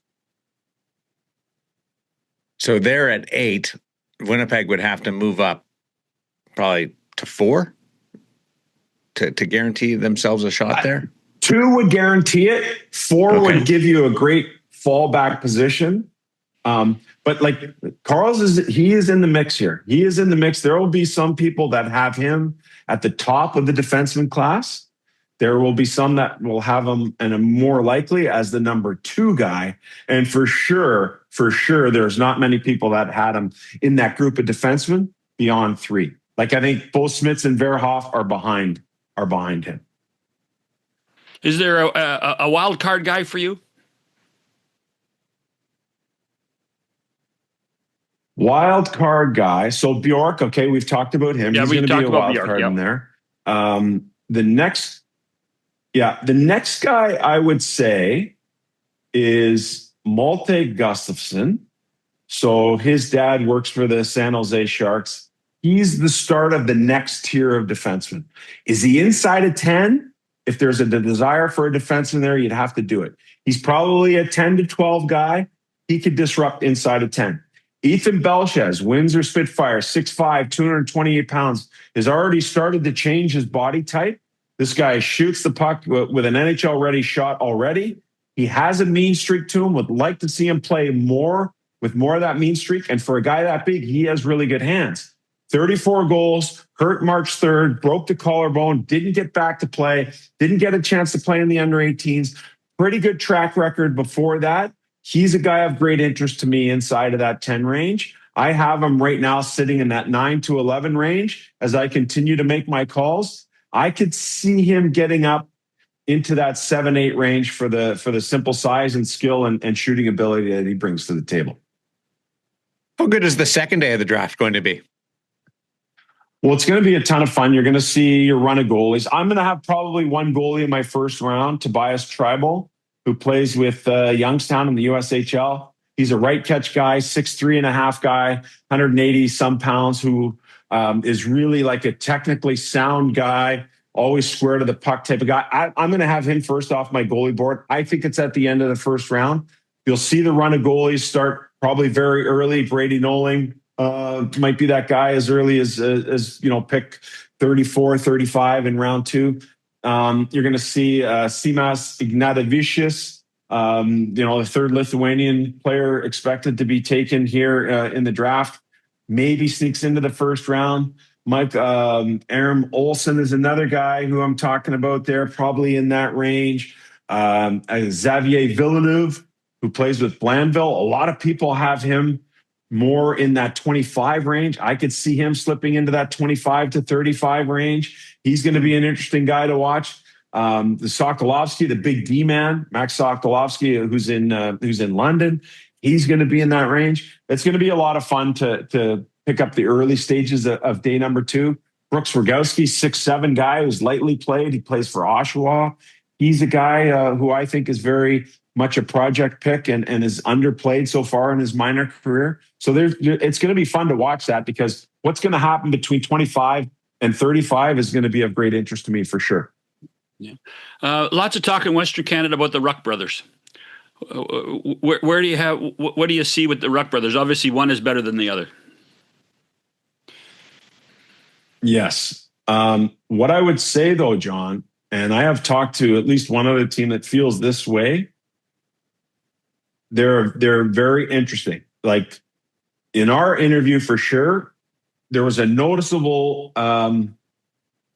So they're at 8. Winnipeg would have to move up probably to 4 to guarantee themselves a shot there?
2 would guarantee it. 4 would give you a great fallback position. But like Karls he is in the mix here. He is in the mix. There will be some people that have him at the top of the defenseman class. There will be some that will have him and are more likely as the number 2 guy. And for sure, there's not many people that had him in that group of defensemen beyond 3. Like, I think both Smits and Verhoff are behind him.
Is there a wild card guy for you?
Wild card guy. So Bjork, okay, we've talked about him.
Yeah,
he's going to be a wild card in there. The next guy I would say is Malte Gustafsson. So his dad works for the San Jose Sharks. He's the start of the next tier of defensemen. Is he inside of 10? If there's a desire for a defenseman there, you'd have to do it. He's probably a 10 to 12 guy. He could disrupt inside of 10. Ethan Belchez, Windsor Spitfire, 6'5", 228 pounds, has already started to change his body type. This guy shoots the puck with an NHL-ready shot already. He has a mean streak to him. Would like to see him play more with more of that mean streak. And for a guy that big, he has really good hands. 34 goals, hurt March 3rd, broke the collarbone, didn't get back to play, didn't get a chance to play in the under-18s. Pretty good track record before that. He's a guy of great interest to me inside of that 10 range. I have him right now sitting in that 9 to 11 range as I continue to make my calls. I could see him getting up into that 7-8 range for the simple size and skill and shooting ability that he brings to the table.
How good is the second day of the draft going to be?
Well, it's going to be a ton of fun. You're going to see your run of goalies. I'm going to have probably one goalie in my first round, Tobias Tribal, who plays with Youngstown in the USHL. He's a right catch guy, 6'3.5" guy, 180 some pounds, who is really like a technically sound guy, always square to the puck type of guy. I'm going to have him first off my goalie board. I think it's at the end of the first round. You'll see the run of goalies start probably very early. Brady Noling might be that guy as early as pick 34, 35 in round 2. You're going to see Simas Ignatavičius, the third Lithuanian player expected to be taken here in the draft. Maybe sneaks into the first round. Aram Olsen is another guy who I'm talking about there, probably in that range. Xavier Villeneuve, who plays with Blandville. A lot of people have him more in that 25 range. I could see him slipping into that 25 to 35 range. He's going to be an interesting guy to watch. The Sokolovsky, the big D man, Max Sokolovsky, who's in London, he's going to be in that range. It's going to be a lot of fun to pick up the early stages of day number 2. Brooks Rogowski, 6'7" guy who's lightly played. He plays for Oshawa. He's a guy who I think is very much a project pick and is underplayed so far in his minor career. So it's going to be fun to watch that, because what's going to happen between 25 and 35 is going to be of great interest to me for sure.
Yeah. Lots of talk in Western Canada about the Ruck brothers. Where do you have? What do you see with the Ruck brothers? Obviously, one is better than the other.
Yes. What I would say though, John, and I have talked to at least one other team that feels this way. They're very interesting. Like in our interview, for sure, there was a noticeable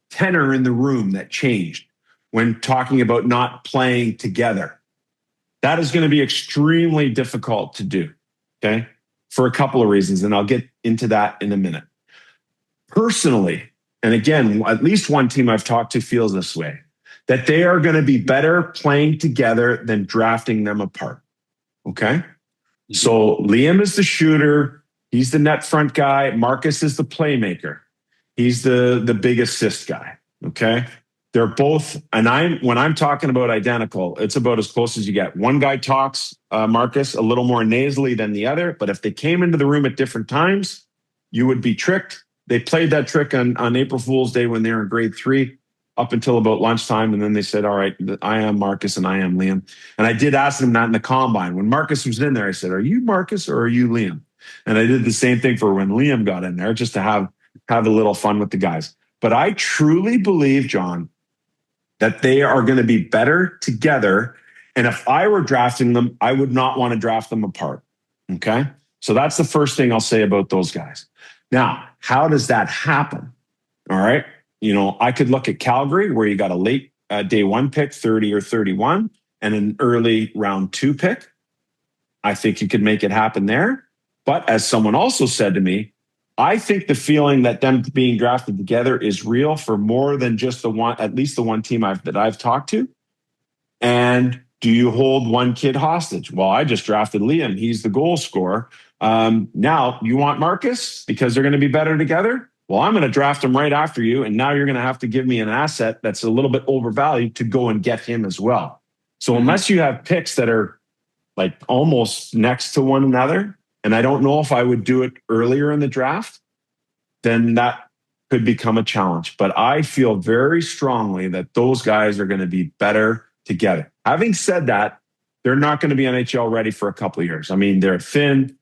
tenor in the room that changed when talking about not playing together. That is going to be extremely difficult to do, okay, for a couple of reasons, and I'll get into that in a minute. Personally, and again, at least one team I've talked to feels this way, that they are going to be better playing together than drafting them apart, okay? So Liam is the shooter. He's the net front guy. Marcus is the playmaker. He's the big assist guy, okay? They're both, and when I'm talking about identical, it's about as close as you get. One guy talks, Marcus, a little more nasally than the other, but if they came into the room at different times, you would be tricked. They played that trick on April Fool's Day when they were in grade 3 up until about lunchtime, and then they said, all right, I am Marcus and I am Liam. And I did ask them that in the combine. When Marcus was in there, I said, are you Marcus or are you Liam? And I did the same thing for when Liam got in there, just to have a little fun with the guys. But I truly believe, John, that they are going to be better together. And if I were drafting them, I would not want to draft them apart. Okay? So that's the first thing I'll say about those guys. Now, how does that happen? All right. I could look at Calgary, where you got a late day 1 pick, 30 or 31, and an early round 2 pick. I think you could make it happen there. But as someone also said to me, I think the feeling that them being drafted together is real for more than just at least the one team that I've talked to. And do you hold one kid hostage? Well, I just drafted Liam. He's the goal scorer. Now you want Marcus because they're going to be better together? Well, I'm going to draft him right after you. And now you're going to have to give me an asset that's a little bit overvalued to go and get him as well. So unless you have picks that are like almost next to one another, and I don't know if I would do it earlier in the draft, then that could become a challenge. But I feel very strongly that those guys are going to be better together. Having said that, they're not going to be NHL ready for a couple of years. I mean, they're thin.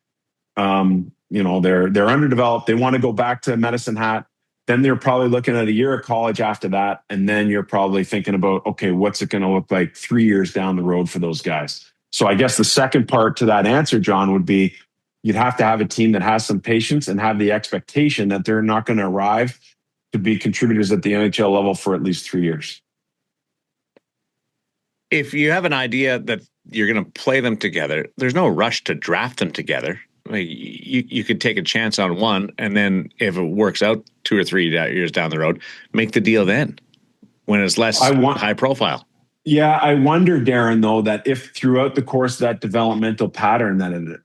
They're underdeveloped. They want to go back to Medicine Hat. Then they're probably looking at a year of college after that. And then you're probably thinking about, okay, what's it going to look like 3 years down the road for those guys? So I guess the second part to that answer, John, would be you'd have to have a team that has some patience and have the expectation that they're not going to arrive to be contributors at the NHL level for at least 3 years.
If you have an idea that you're going to play them together, there's no rush to draft them together. Like you could take a chance on one, and then if it works out 2 or 3 years down the road, make the deal then when it's less high profile.
Yeah, I wonder, Daren, though, that if throughout the course of that developmental pattern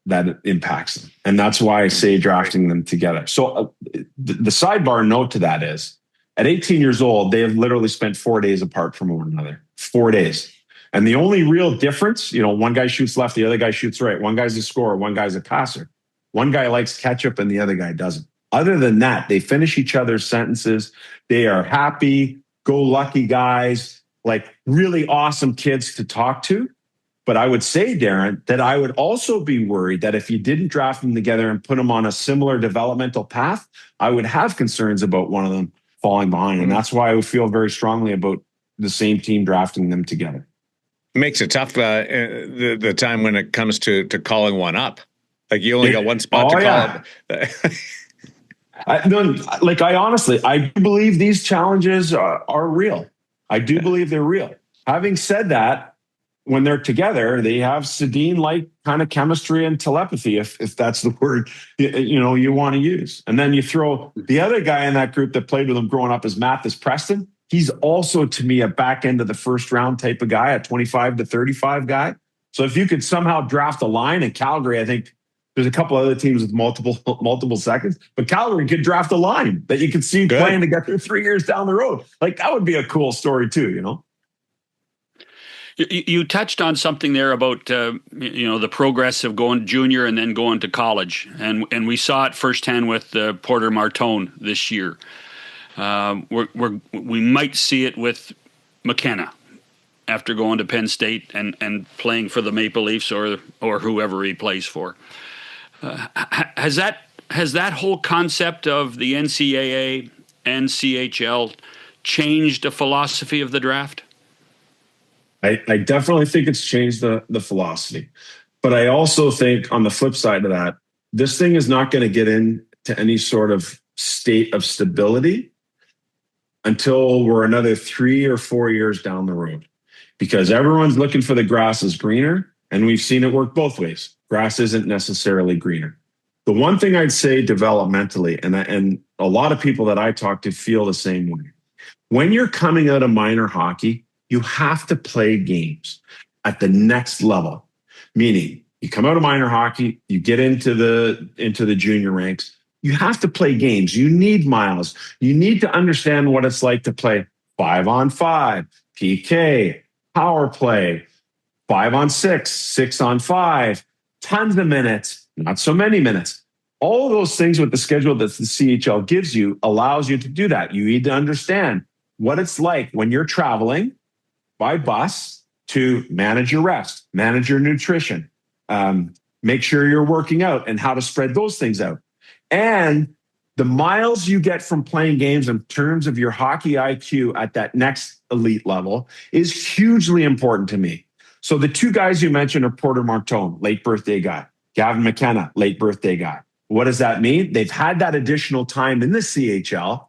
that it impacts them. And that's why I say drafting them together. So the sidebar note to that is, at 18 years old, they have literally spent 4 days apart from one another. 4 days. And the only real difference, one guy shoots left, the other guy shoots right. One guy's a scorer, one guy's a passer. One guy likes ketchup and the other guy doesn't. Other than that, they finish each other's sentences. They are happy, go lucky guys, like really awesome kids to talk to. But I would say, Daren, that I would also be worried that if you didn't draft them together and put them on a similar developmental path, I would have concerns about one of them falling behind. And that's why I would feel very strongly about the same team drafting them together.
Makes it tough the time when it comes to calling one up. Like you only got one spot to call up.
I do believe these challenges are real. I do believe they're real. Having said that, when they're together, they have Sedin-like kind of chemistry and telepathy, if that's the word you want to use. And then you throw the other guy in that group that played with him growing up is Mathis Preston. he's also, to me, a back end of the first round type of guy, a 25 to 35 guy. So if you could somehow draft a line in Calgary, I think there's a couple other teams with multiple seconds, but Calgary could draft a line that you could see playing together 3 years down the road. Like, that would be a cool story too, you know?
You touched on something there about the progress of going junior and then going to college, and we saw it firsthand with Porter Martone this year. We might see it with McKenna after going to Penn State and playing for the Maple Leafs or whoever he plays for. Has that whole concept of the NCAA and CHL changed the philosophy of the draft?
I definitely think it's changed the philosophy. But I also think on the flip side of that, this thing is not going to get into any sort of state of stability until we're another 3 or 4 years down the road. Because everyone's looking for the grass is greener, and we've seen it work both ways. Grass isn't necessarily greener. The one thing I'd say developmentally, and a lot of people that I talk to feel the same way. When you're coming out of minor hockey, you have to play games at the next level. Meaning, you come out of minor hockey, you get into the junior ranks, you have to play games. You need miles. You need to understand what it's like to play 5-on-5, PK, power play, 5-on-6, 6-on-5, tons of minutes, not so many minutes. All of those things with the schedule that the CHL gives you allows you to do that. You need to understand what it's like when you're traveling by bus to manage your rest, manage your nutrition, make sure you're working out, and how to spread those things out. And the miles you get from playing games in terms of your hockey IQ at that next elite level is hugely important to me. So the two guys you mentioned are Porter Martone, late birthday guy, Gavin McKenna, late birthday guy. What does that mean? They've had that additional time in the CHL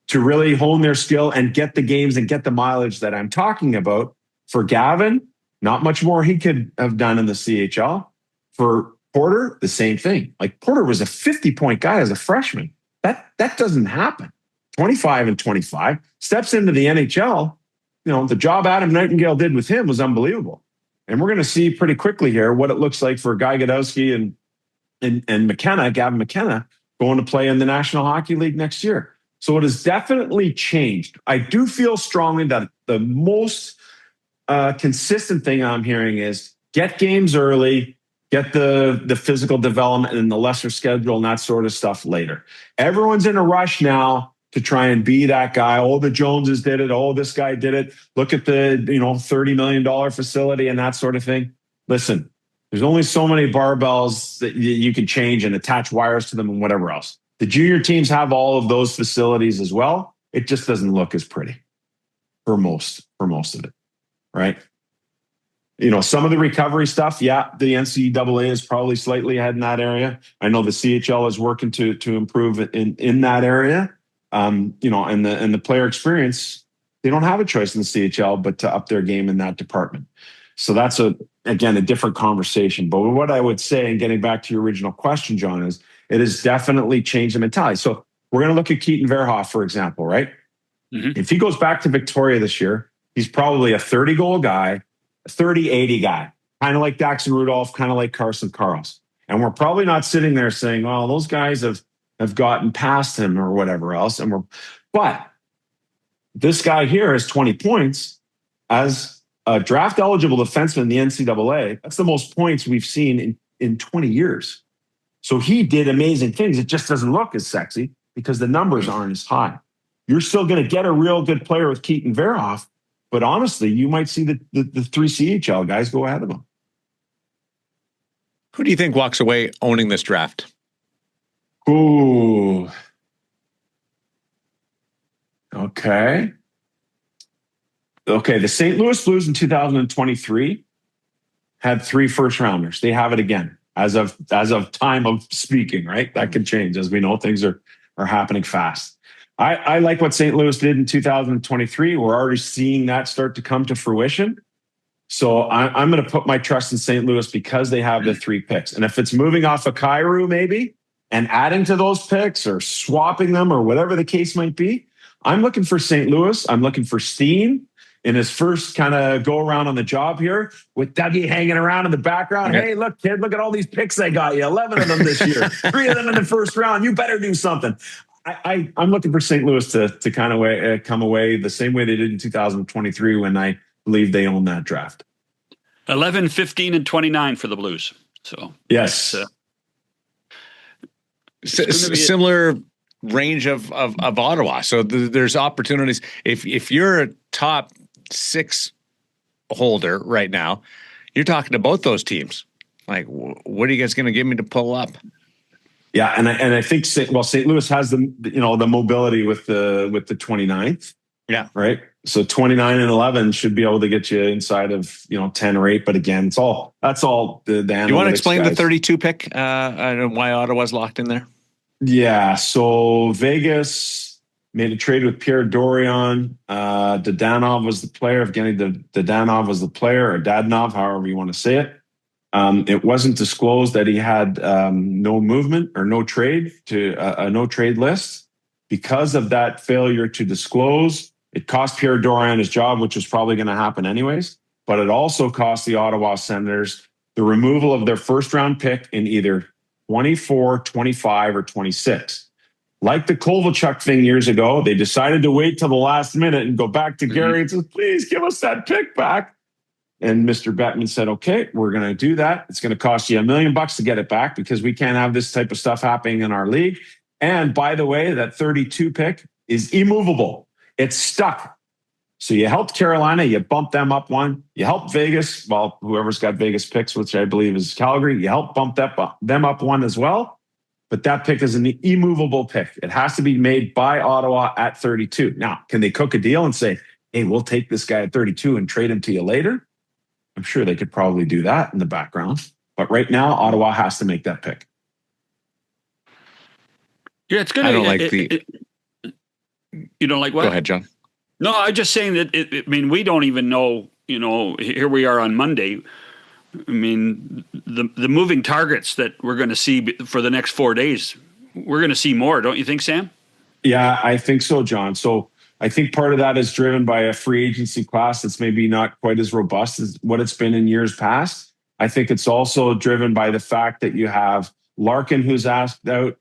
to really hone their skill and get the games and get the mileage that I'm talking about. For Gavin, not much more he could have done in the CHL. For Porter, the same thing. Like, Porter was a 50-point guy as a freshman. That doesn't happen. 25 and 25, steps into the NHL. You know, the job Adam Nightingale did with him was unbelievable. And we're going to see pretty quickly here what it looks like for Guy Godowski and McKenna, Gavin McKenna, going to play in the National Hockey League next year. So it has definitely changed. I do feel strongly that the most consistent thing I'm hearing is get games early, get the physical development and the lesser schedule and that sort of stuff later. Everyone's in a rush now to try and be that guy. Oh, the Joneses did it. Oh, this guy did it. Look at the $30 million facility and that sort of thing. Listen, there's only so many barbells that you can change and attach wires to them and whatever else. The junior teams have all of those facilities as well. It just doesn't look as pretty for most of it, right? Some of the recovery stuff, yeah, the NCAA is probably slightly ahead in that area. I know the CHL is working to improve in that area. And the player experience, they don't have a choice in the CHL but to up their game in that department. So that's a different conversation. But what I would say, and getting back to your original question, John, is it has definitely changed the mentality. So we're going to look at Keaton Verhoff, for example, right? Mm-hmm. If he goes back to Victoria this year, he's probably a 30-goal guy, a 30-80 guy, kind of like Daxon Rudolph, kind of like Carson Karls. And we're probably not sitting there saying, well, those guys have gotten past him or whatever else. But this guy here has 20 points as a draft-eligible defenseman in the NCAA. That's the most points we've seen in 20 years. So he did amazing things. It just doesn't look as sexy because the numbers aren't as high. You're still going to get a real good player with Keaton Verhoff, but honestly, you might see the three CHL guys go ahead of him.
Who do you think walks away owning this draft?
Ooh. Okay. The St. Louis Blues in 2023 had 3 first-rounders. They have it again. As of time of speaking, right? That can change. As we know, things are happening fast. I like what St. Louis did in 2023. We're already seeing that start to come to fruition. So I'm going to put my trust in St. Louis because they have the 3 picks. And if it's moving off of Kyrou maybe and adding to those picks or swapping them or whatever the case might be, I'm looking for St. Louis. I'm looking for Steen in his first kind of go around on the job here, with Dougie hanging around in the background.
Okay.
Hey, look, kid, look at all these picks I got you. 11 of them this year, 3 of them in the first round. You better do something. I'm looking for St. Louis to kind of come away the same way they did in 2023 when I believe they own that draft.
11, 15, and 29 for the Blues. So
yes,
similar range of Ottawa. So there's opportunities. If you're a top 6 holder right now, you're talking to both those teams. Like, what are you guys going to give me to pull up?
Yeah, and I think St. Louis has the mobility with the 29th.
Yeah,
right. So 29 and 11 should be able to get you inside of 10 or 8. But again, that's all the analytics.
You want to explain
guys.
the 32 pick and why Ottawa's locked in there?
Yeah, so Vegas made a trade with Pierre Dorion. Dadanov was the player. Evgeny Dadanov was the player, or Dadonov, however you want to say it. It wasn't disclosed that he had no movement or no trade to a no trade list. Because of that failure to disclose, it cost Pierre Dorion his job, which was probably going to happen anyways. But it also cost the Ottawa Senators the removal of their first round pick in either 24, 25, or 26. Like the Kovalchuk thing years ago, they decided to wait till the last minute and go back to Gary and say, please give us that pick back. And Mr. Bettman said, okay, we're going to do that. It's going to cost you $1 million to get it back, because we can't have this type of stuff happening in our league. And by the way, that 32 pick is immovable. It's stuck. So you helped Carolina, you bumped them up 1. You helped Vegas, well, whoever's got Vegas picks, which I believe is Calgary, you helped bump them up 1 as well. But that pick is an immovable pick. It has to be made by Ottawa at 32. Now, can they cook a deal and say, hey, we'll take this guy at 32 and trade him to you later? I'm sure they could probably do that in the background. But right now, Ottawa has to make that pick.
Yeah, it's going to.
I don't like
you don't like what?
Go ahead, John.
No, I'm just saying that. I mean, we don't even know. Here we are on Monday. I mean, the moving targets that we're going to see for the next 4 days. We're going to see more, don't you think, Sam?
Yeah, I think so, John. So I think part of that is driven by a free agency class that's maybe not quite as robust as what it's been in years past. I think it's also driven by the fact that you have Larkin, who's asked out,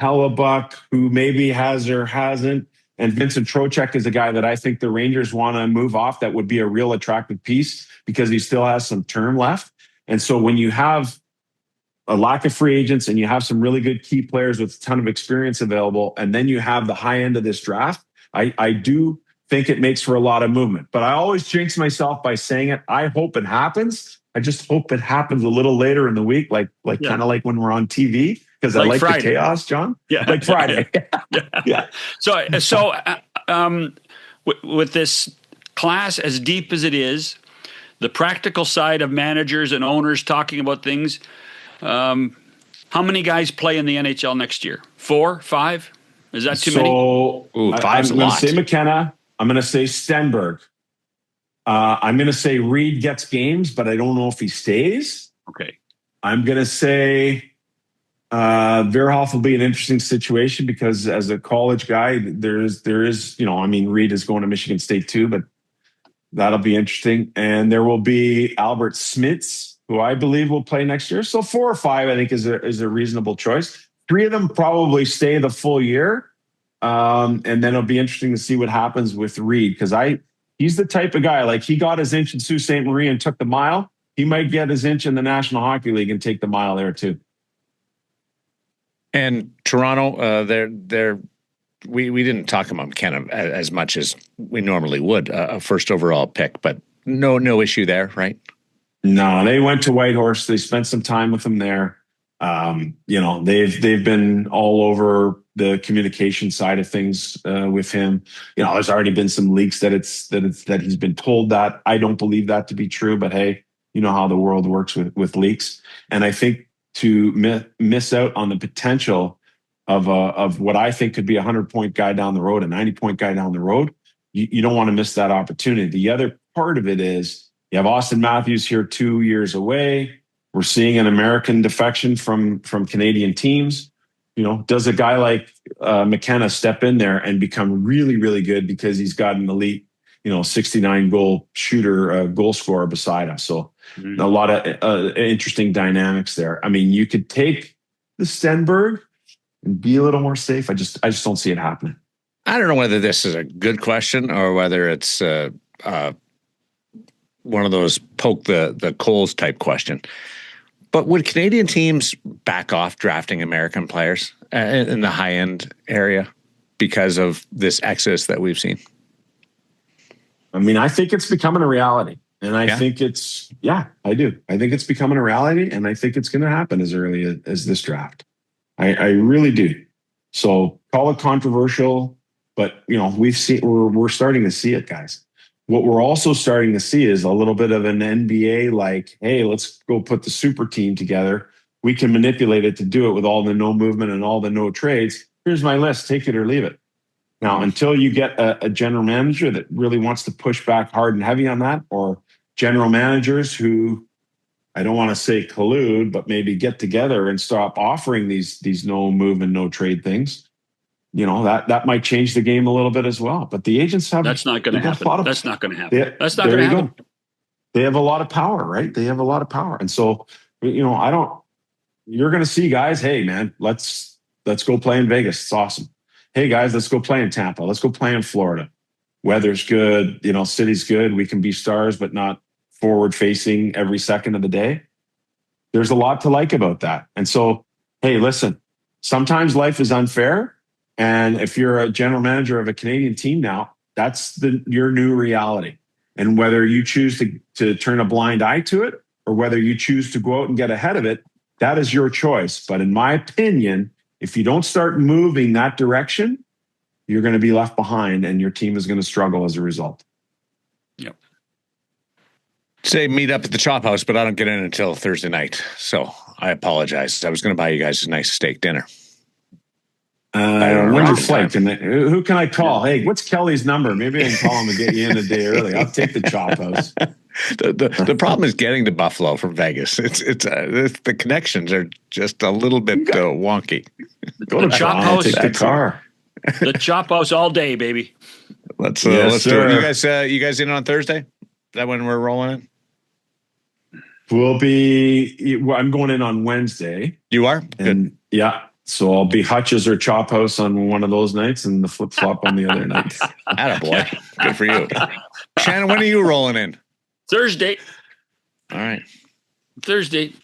Hellebuck, who maybe has or hasn't, and Vincent Trocheck is a guy that I think the Rangers want to move off. That would be a real attractive piece because he still has some term left. And so when you have a lack of free agents and you have some really good key players with a ton of experience available, and then you have the high end of this draft, I do think it makes for a lot of movement. But I always jinx myself by saying it. I hope it happens. I just hope it happens a little later in the week, like kind of like when we're on TV, because I like Friday. The chaos, John.
Yeah,
like Friday.
Yeah. So with this class as deep as it is, the practical side of managers and owners talking about things. How many guys play in the NHL next year? 4, 5? Is that too many?
Ooh, 5's
I'm going to say McKenna. I'm going to say Stennberg. I'm going to say Reed gets games, but I don't know if he stays.
Okay.
I'm going to say Verhoff will be an interesting situation because as a college guy, there is, Reed is going to Michigan State too, but that'll be interesting. And there will be Albert Smits, who I believe will play next year. So 4 or 5, I think, is a reasonable choice. 3 of them probably stay the full year. And then it'll be interesting to see what happens with Reed, because he's the type of guy, like he got his inch in Sault Ste. Marie and took the mile. He might get his inch in the National Hockey League and take the mile there too.
And Toronto, we didn't talk about McKenna as much as we normally would, a first overall pick, but no issue there, right?
No, they went to Whitehorse. They spent some time with him there. They've been all over the communication side of things with him. There's already been some leaks that he's been told that. I don't believe that to be true, but hey, you know how the world works with leaks. And I think to miss out on the potential of what I think could be a 100-point guy down the road, a 90-point guy down the road, you don't want to miss that opportunity. The other part of it is you have Austin Matthews here 2 years away. We're seeing an American defection from Canadian teams. Does a guy like McKenna step in there and become really, really good because he's got an elite, 69 goal shooter, goal scorer beside him. So a lot of interesting dynamics there. I mean, you could take the Stennberg and be a little more safe. I just don't see it happening.
I don't know whether this is a good question or whether it's one of those poke the coals type question. But would Canadian teams back off drafting American players in the high end area because of this exodus that we've seen?
I mean, I think it's becoming a reality. And I think I do. I think it's becoming a reality, and I think it's going to happen as early as this draft. I really do. So call it controversial, but we're starting to see it, guys. What we're also starting to see is a little bit of an NBA like, hey, let's go put the super team together. We can manipulate it to do it with all the no movement and all the no trades. Here's my list. Take it or leave it. Now, until you get a general manager that really wants to push back hard and heavy on that, or general managers who, I don't want to say collude, but maybe get together and stop offering these no move and no trade things, that might change the game a little bit as well. But the agents have...
That's not going to happen. That's not going to happen. That's not going to happen.
They have a lot of power, right? They have a lot of power. And so, you're going to see guys, hey, man, let's go play in Vegas. It's awesome. Hey, guys, let's go play in Tampa. Let's go play in Florida. Weather's good. City's good. We can be stars, but not forward facing every second of the day. There's a lot to like about that. And so, hey, listen, sometimes life is unfair. And if you're a general manager of a Canadian team now, that's your new reality. And whether you choose to turn a blind eye to it or whether you choose to go out and get ahead of it, that is your choice. But in my opinion, if you don't start moving that direction, you're going to be left behind and your team is going to struggle as a result.
Yep.
Say meet up at the Chop House, but I don't get in until Thursday night. So I apologize. I was going to buy you guys a nice steak dinner.
When's your flight? Who can I call? Hey, what's Kelly's number? Maybe I can call him and get you in a day early. I'll take the Chop House.
The problem is getting to Buffalo from Vegas. It's the connections are just a little bit wonky.
Go to Chop House.
Take the car.
The Chop House all day, baby.
Let's do it. You guys in on Thursday? Is that when we're rolling in?
I'm going in on Wednesday.
You are?
And
good.
Yeah. So I'll be Hutch's or Chop House on one of those nights and the flip flop on the other night.
Attaboy. Good for you. Shannon, when are you rolling in?
Thursday.
All right.
Thursday.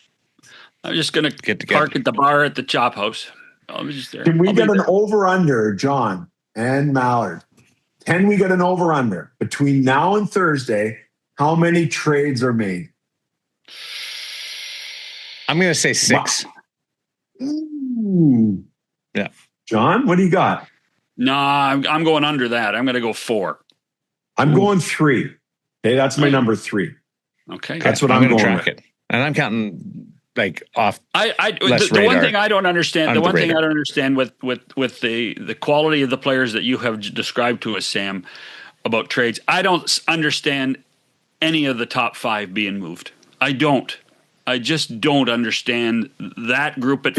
I'm just going to park at the bar at the Chop House. I'll be just there.
Can we get an over-under, John and Millard? Can we get an over-under between now and Thursday? How many trades are made?
I'm going to say 6.
Ooh.
Yeah.
John, what do you got?
No, I'm going under that. I'm going to go 4.
I'm going 3. Okay, that's my number 3.
Okay.
That's what I'm going
track
with.
it. And I'm counting off.
The one thing I don't understand. The one thing I don't understand with the quality of the players that you have described to us, Sam, about trades. I don't understand any of the top 5 being moved. I don't. I just don't understand that group at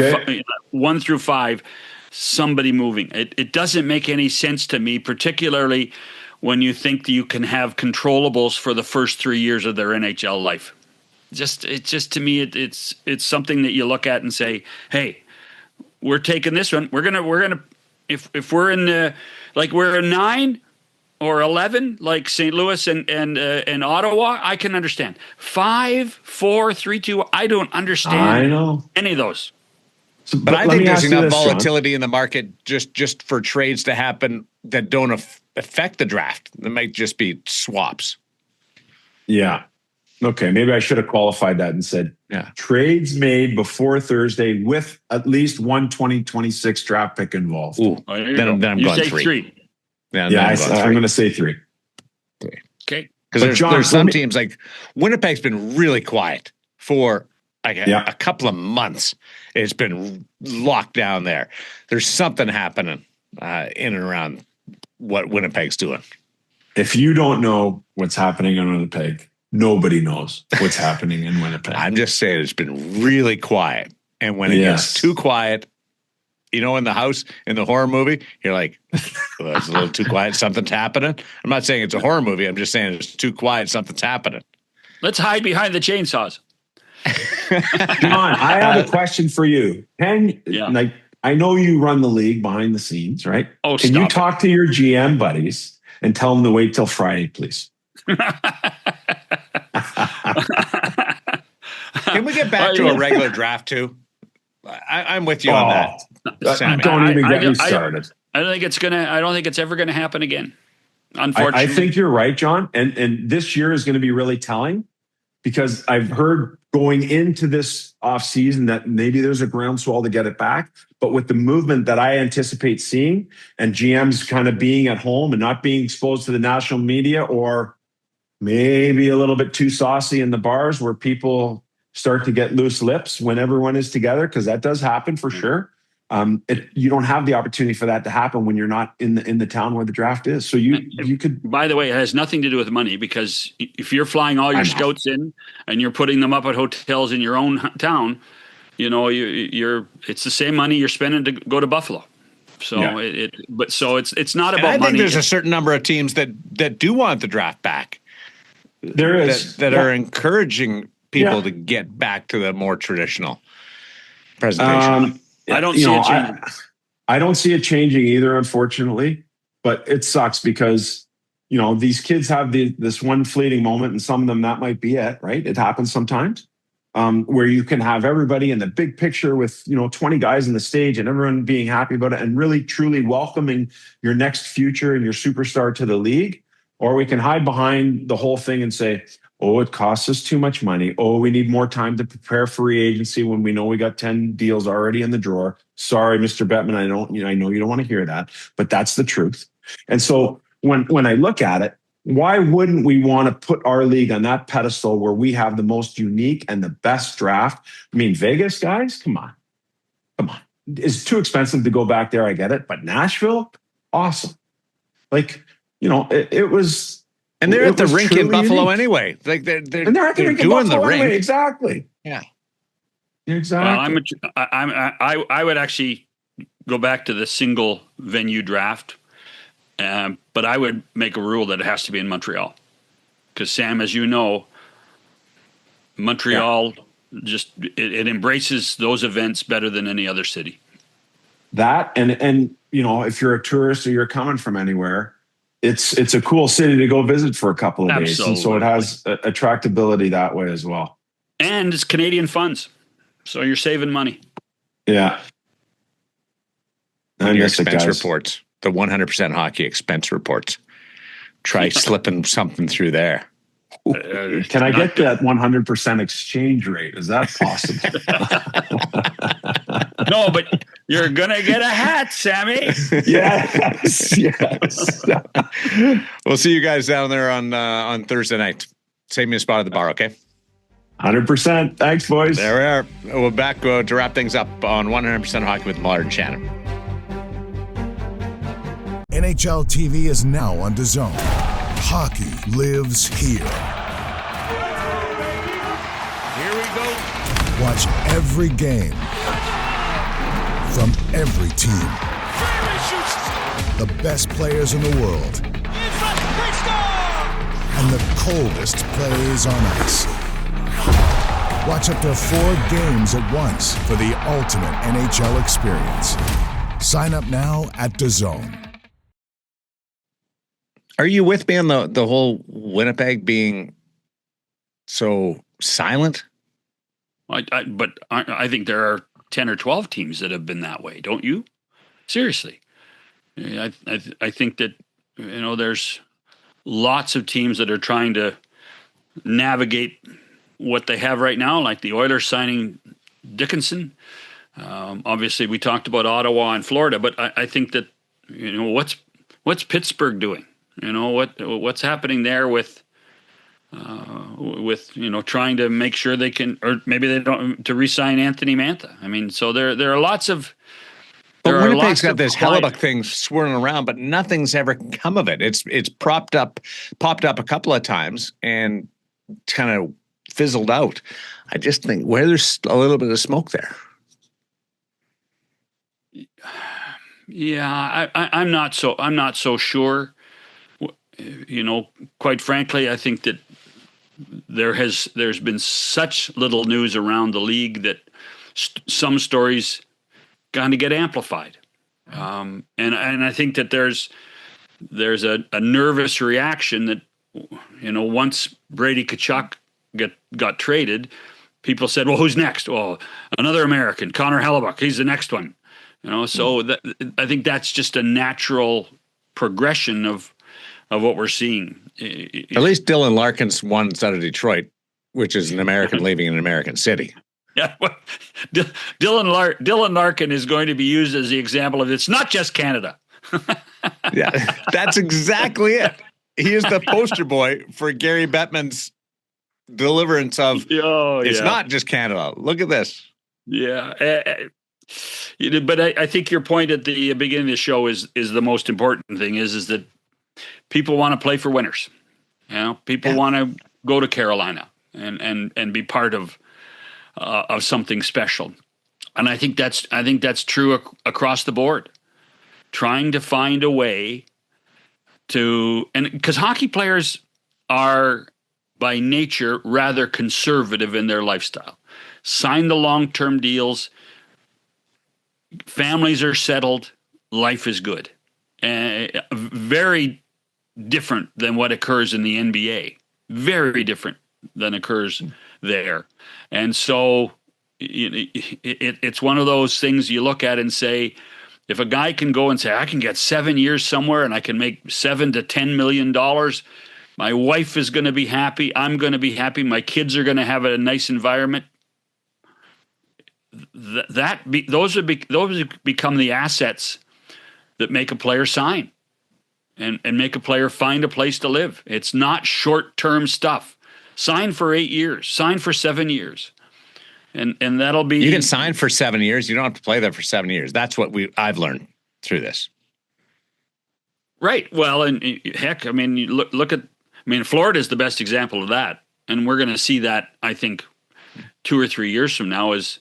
1 through 5. Somebody moving. It doesn't make any sense to me, particularly when you think that you can have controllables for the first 3 years of their NHL life. It's just to me, it's something that you look at and say, hey, we're taking this one. We're gonna if we're in the we're a 9 or 11 like St. Louis and Ottawa, I can understand. 5, 4, 3, 2. I don't understand any of those.
So, but I think there's enough volatility in the market just for trades to happen that don't affect the draft. There might just be swaps.
Yeah. Okay, maybe I should have qualified that and said, trades made before Thursday with at least one 2026 draft pick involved.
Ooh, then I'm going 3.
I'm going to say 3.
Okay.
Because there's some teams like Winnipeg's been really quiet for a couple of months. It's been locked down there. There's something happening in and around what Winnipeg's doing.
If you don't know what's happening in Winnipeg, nobody knows what's happening in Winnipeg.
I'm just saying it's been really quiet. And when it gets too quiet, in the house in the horror movie, you're like, well, it's a little too quiet. Something's happening. I'm not saying it's a horror movie. I'm just saying it's too quiet. Something's happening.
Let's hide behind the chainsaws.
John, I have a question for you. I know you run the league behind the scenes, right?
Oh,
can you talk to your GM buddies and tell them to wait till Friday, please?
Can we get back to a regular draft too? I'm with you on that. Sammy.
Don't even get me started.
I don't think it's ever gonna happen again. Unfortunately,
I think you're right, John. And this year is going to be really telling because I've heard going into this offseason that maybe there's a groundswell to get it back. But with the movement that I anticipate seeing and GMs kind of being at home and not being exposed to the national media, or maybe a little bit too saucy in the bars where people start to get loose lips when everyone is together, because that does happen for sure. You don't have the opportunity for that to happen when you're not in the town where the draft is. So you could.
By the way, it has nothing to do with money, because if you're flying all your scouts in and you're putting them up at hotels in your own town, it's the same money you're spending to go to Buffalo. So it's not about money.
I think there's a certain number of teams that do want the draft back.
There is
that are encouraging people to get back to the more traditional presentation.
I don't see it changing.
I don't see it changing either, unfortunately. But it sucks because these kids have this one fleeting moment, and some of them that might be it. Right? It happens sometimes where you can have everybody in the big picture with 20 guys on the stage and everyone being happy about it and really truly welcoming your next future and your superstar to the league. Or we can hide behind the whole thing and say, oh, it costs us too much money. Oh, we need more time to prepare free agency when we know we got 10 deals already in the drawer. Sorry, Mr. Bettman, I know you don't want to hear that, but that's the truth. And so when I look at it, why wouldn't we want to put our league on that pedestal where we have the most unique and the best draft? I mean, Vegas, guys, come on. It's too expensive to go back there. I get it. But Nashville, awesome. It was.
And they're at the rink in Buffalo anyway. Like they're at the rink in Buffalo anyway.
Exactly.
Yeah.
Exactly.
Well, I would actually go back to the single venue draft, but I would make a rule that it has to be in Montreal, because Sam, as you know, Montreal just it embraces those events better than any other city.
That and if you're a tourist or you're coming from anywhere, it's a cool city to go visit for a couple of days. And so it has attractability that way as well.
And it's Canadian funds. So you're saving money.
Yeah.
And your expense reports, the 100% hockey expense reports. Try slipping something through there.
Can I get that 100% exchange rate? Is that possible?
No, but you're going to get a hat, Sammy.
Yes.
We'll see you guys down there on Thursday night. Save me a spot at the bar, okay?
100%. Thanks, boys.
There we are. We're back to wrap things up on 100% Hockey with Millard and Shannon.
NHL TV is now on DAZN. Hockey lives here.
Here we go.
Watch every game from every team. The best players in the world. And the coldest plays on ice. Watch up to 4 games at once for the ultimate NHL experience. Sign up now at DAZN.
Are you with me on the whole Winnipeg being so silent?
But I think there are 10 or 12 teams that have been that way, don't you? Seriously. I think that, there's lots of teams that are trying to navigate what they have right now, like the Oilers signing Dickinson. Obviously, we talked about Ottawa and Florida, but I think that, what's Pittsburgh doing? What's happening there with trying to make sure they can, or maybe they don't, to re-sign Anthony Mantha. I mean, so there are lots of.
But Winnipeg's got this Hellebuck thing swirling around, but nothing's ever come of it. It's popped up a couple of times and kind of fizzled out. I just think where there's a little bit of smoke there.
Yeah, I'm not so sure. Quite frankly, I think that there's been such little news around the league that some stories kind of get amplified, and I think that there's a nervous reaction that once Brady Tkachuk got traded, people said, well, who's next? Well, another American, Connor Hellebuck, he's the next one. So I think that's just a natural progression of what we're seeing.
At least Dylan Larkin's one out of Detroit, which is an American leaving an American city.
Yeah, well, Dylan Larkin is going to be used as the example of it's not just Canada.
Yeah, that's exactly it. He is the poster boy for Gary Bettman's deliverance of it's not just Canada. Look at this.
Yeah. But I think your point at the beginning of the show is the most important thing is that people want to play for winners. People want to go to Carolina and be part of something special. And I think that's true across the board. Trying to find a way because hockey players are by nature rather conservative in their lifestyle. Sign the long-term deals. Families are settled. Life is good. Very different than what occurs in the NBA. Very different than occurs there. And so it's one of those things you look at and say, if a guy can go and say, I can get 7 years somewhere and I can make $7 to $10 million, my wife is going to be happy. I'm going to be happy. My kids are going to have a nice environment. Those become the assets that make a player sign and make a player find a place to live. It's not short-term stuff. Sign for 8 years. Sign for 7 years. And that'll be...
You can sign for 7 years. You don't have to play there for 7 years. That's what I've learned through this.
Right. Well, and heck, you look at... Florida is the best example of that. And we're going to see that, I think, 2 or 3 years from now as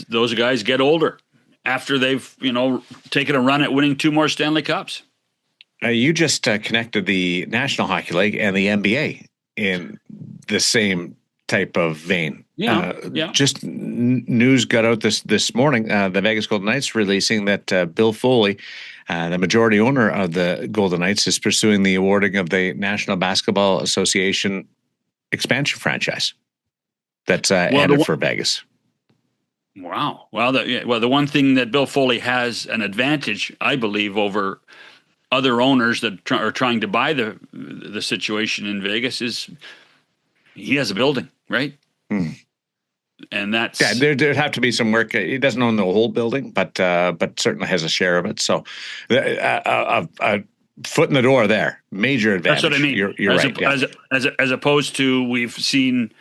those guys get older after they've, taken a run at winning 2 more Stanley Cups.
You just connected the National Hockey League and the NBA in the same type of vein. Just news got out this morning. The Vegas Golden Knights releasing that Bill Foley, the majority owner of the Golden Knights, is pursuing the awarding of the National Basketball Association expansion franchise that's headed for Vegas.
Wow. Well, the one thing that Bill Foley has an advantage, I believe, over other owners that are trying to buy the situation in Vegas is he has a building, right? And that's
there'd have to be some work. He doesn't own the whole building, but certainly has a share of it. So a foot in the door there, major advantage.
That's what I mean.
You're right.
As opposed to we've seen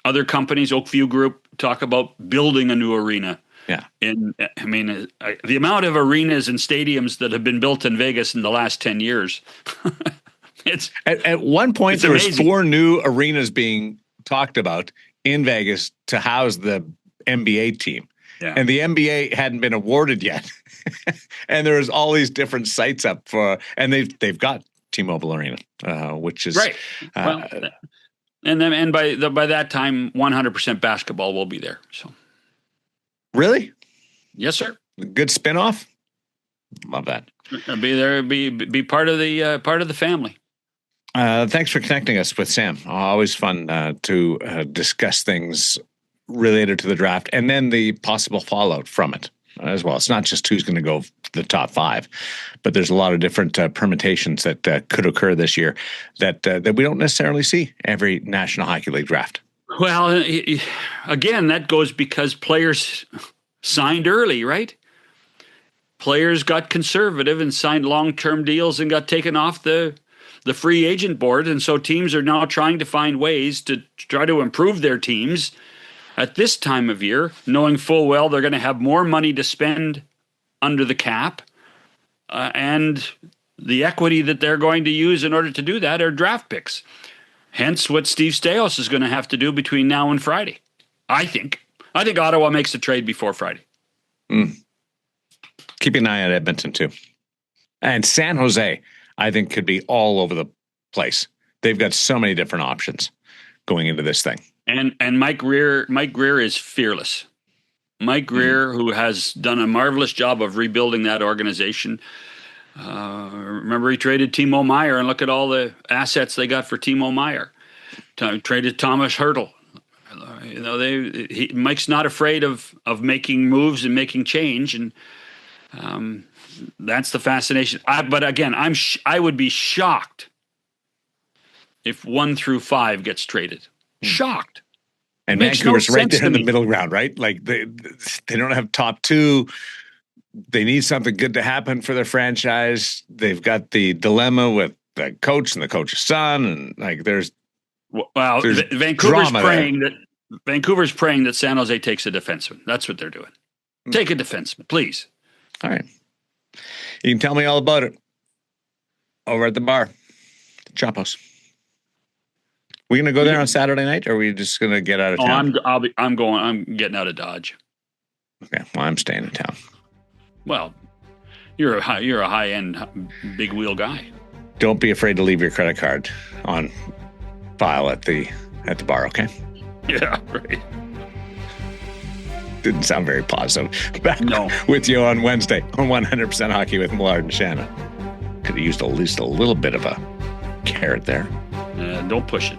other companies, Oakview Group, talk about building a new arena.
Yeah.
The amount of arenas and stadiums that have been built in Vegas in the last 10 years. It's
at one point there
amazing.
was 4 new arenas being talked about in Vegas to house the NBA team.
Yeah.
And the NBA hadn't been awarded yet. And there was all these different sites up for, and they've got T-Mobile Arena, which is
right. And by that time, 100% basketball will be there. So,
really,
yes, sir.
Good spinoff. Love that.
Be there. Be part of the family.
Thanks for connecting us with Sam. Always fun to discuss things related to the draft and then the possible fallout from it as well. It's not just who's going to go the top 5, but there's a lot of different permutations that could occur this year that we don't necessarily see every National Hockey League draft.
Well, again, that goes because players signed early, right? Players got conservative and signed long-term deals and got taken off the free agent board. And so teams are now trying to find ways to try to improve their teams at this time of year, knowing full well they're going to have more money to spend under the cap. And the equity that they're going to use in order to do that are draft picks. Hence what Steve Staios is going to have to do between now and Friday. I think Ottawa makes the trade before Friday.
Keep an eye on Edmonton too. And San Jose, I think, could be all over the place. They've got so many different options going into this thing.
And Mike Greer is fearless. Mike Greer, who has done a marvelous job of rebuilding that organization. Remember, he traded Timo Meier, and look at all the assets they got for Timo Meier. Traded Thomas Hertl. Mike's not afraid of making moves and making change, and that's the fascination. But again, I would be shocked if 1 through 5 gets traded. Shocked.
And Vancouver's right there in the middle ground, right? Like they don't have top 2. They need something good to happen for their franchise. They've got the dilemma with the coach and the coach's son, and like there's
Vancouver's praying that San Jose takes a defenseman. That's what they're doing. Take a defenseman, please.
All right. You can tell me all about it over at the bar, Chapos. We gonna go there on Saturday night, or are we just gonna get out of town?
I'm getting out of Dodge.
Okay, well, I'm staying in town.
Well, you're a high end big wheel guy.
Don't be afraid to leave your credit card on file at the bar. Okay.
Yeah, right.
Didn't sound very positive. Back with you on Wednesday on 100% Hockey with Millard and Shannon. Could have used at least a little bit of a carrot there.
Don't push it.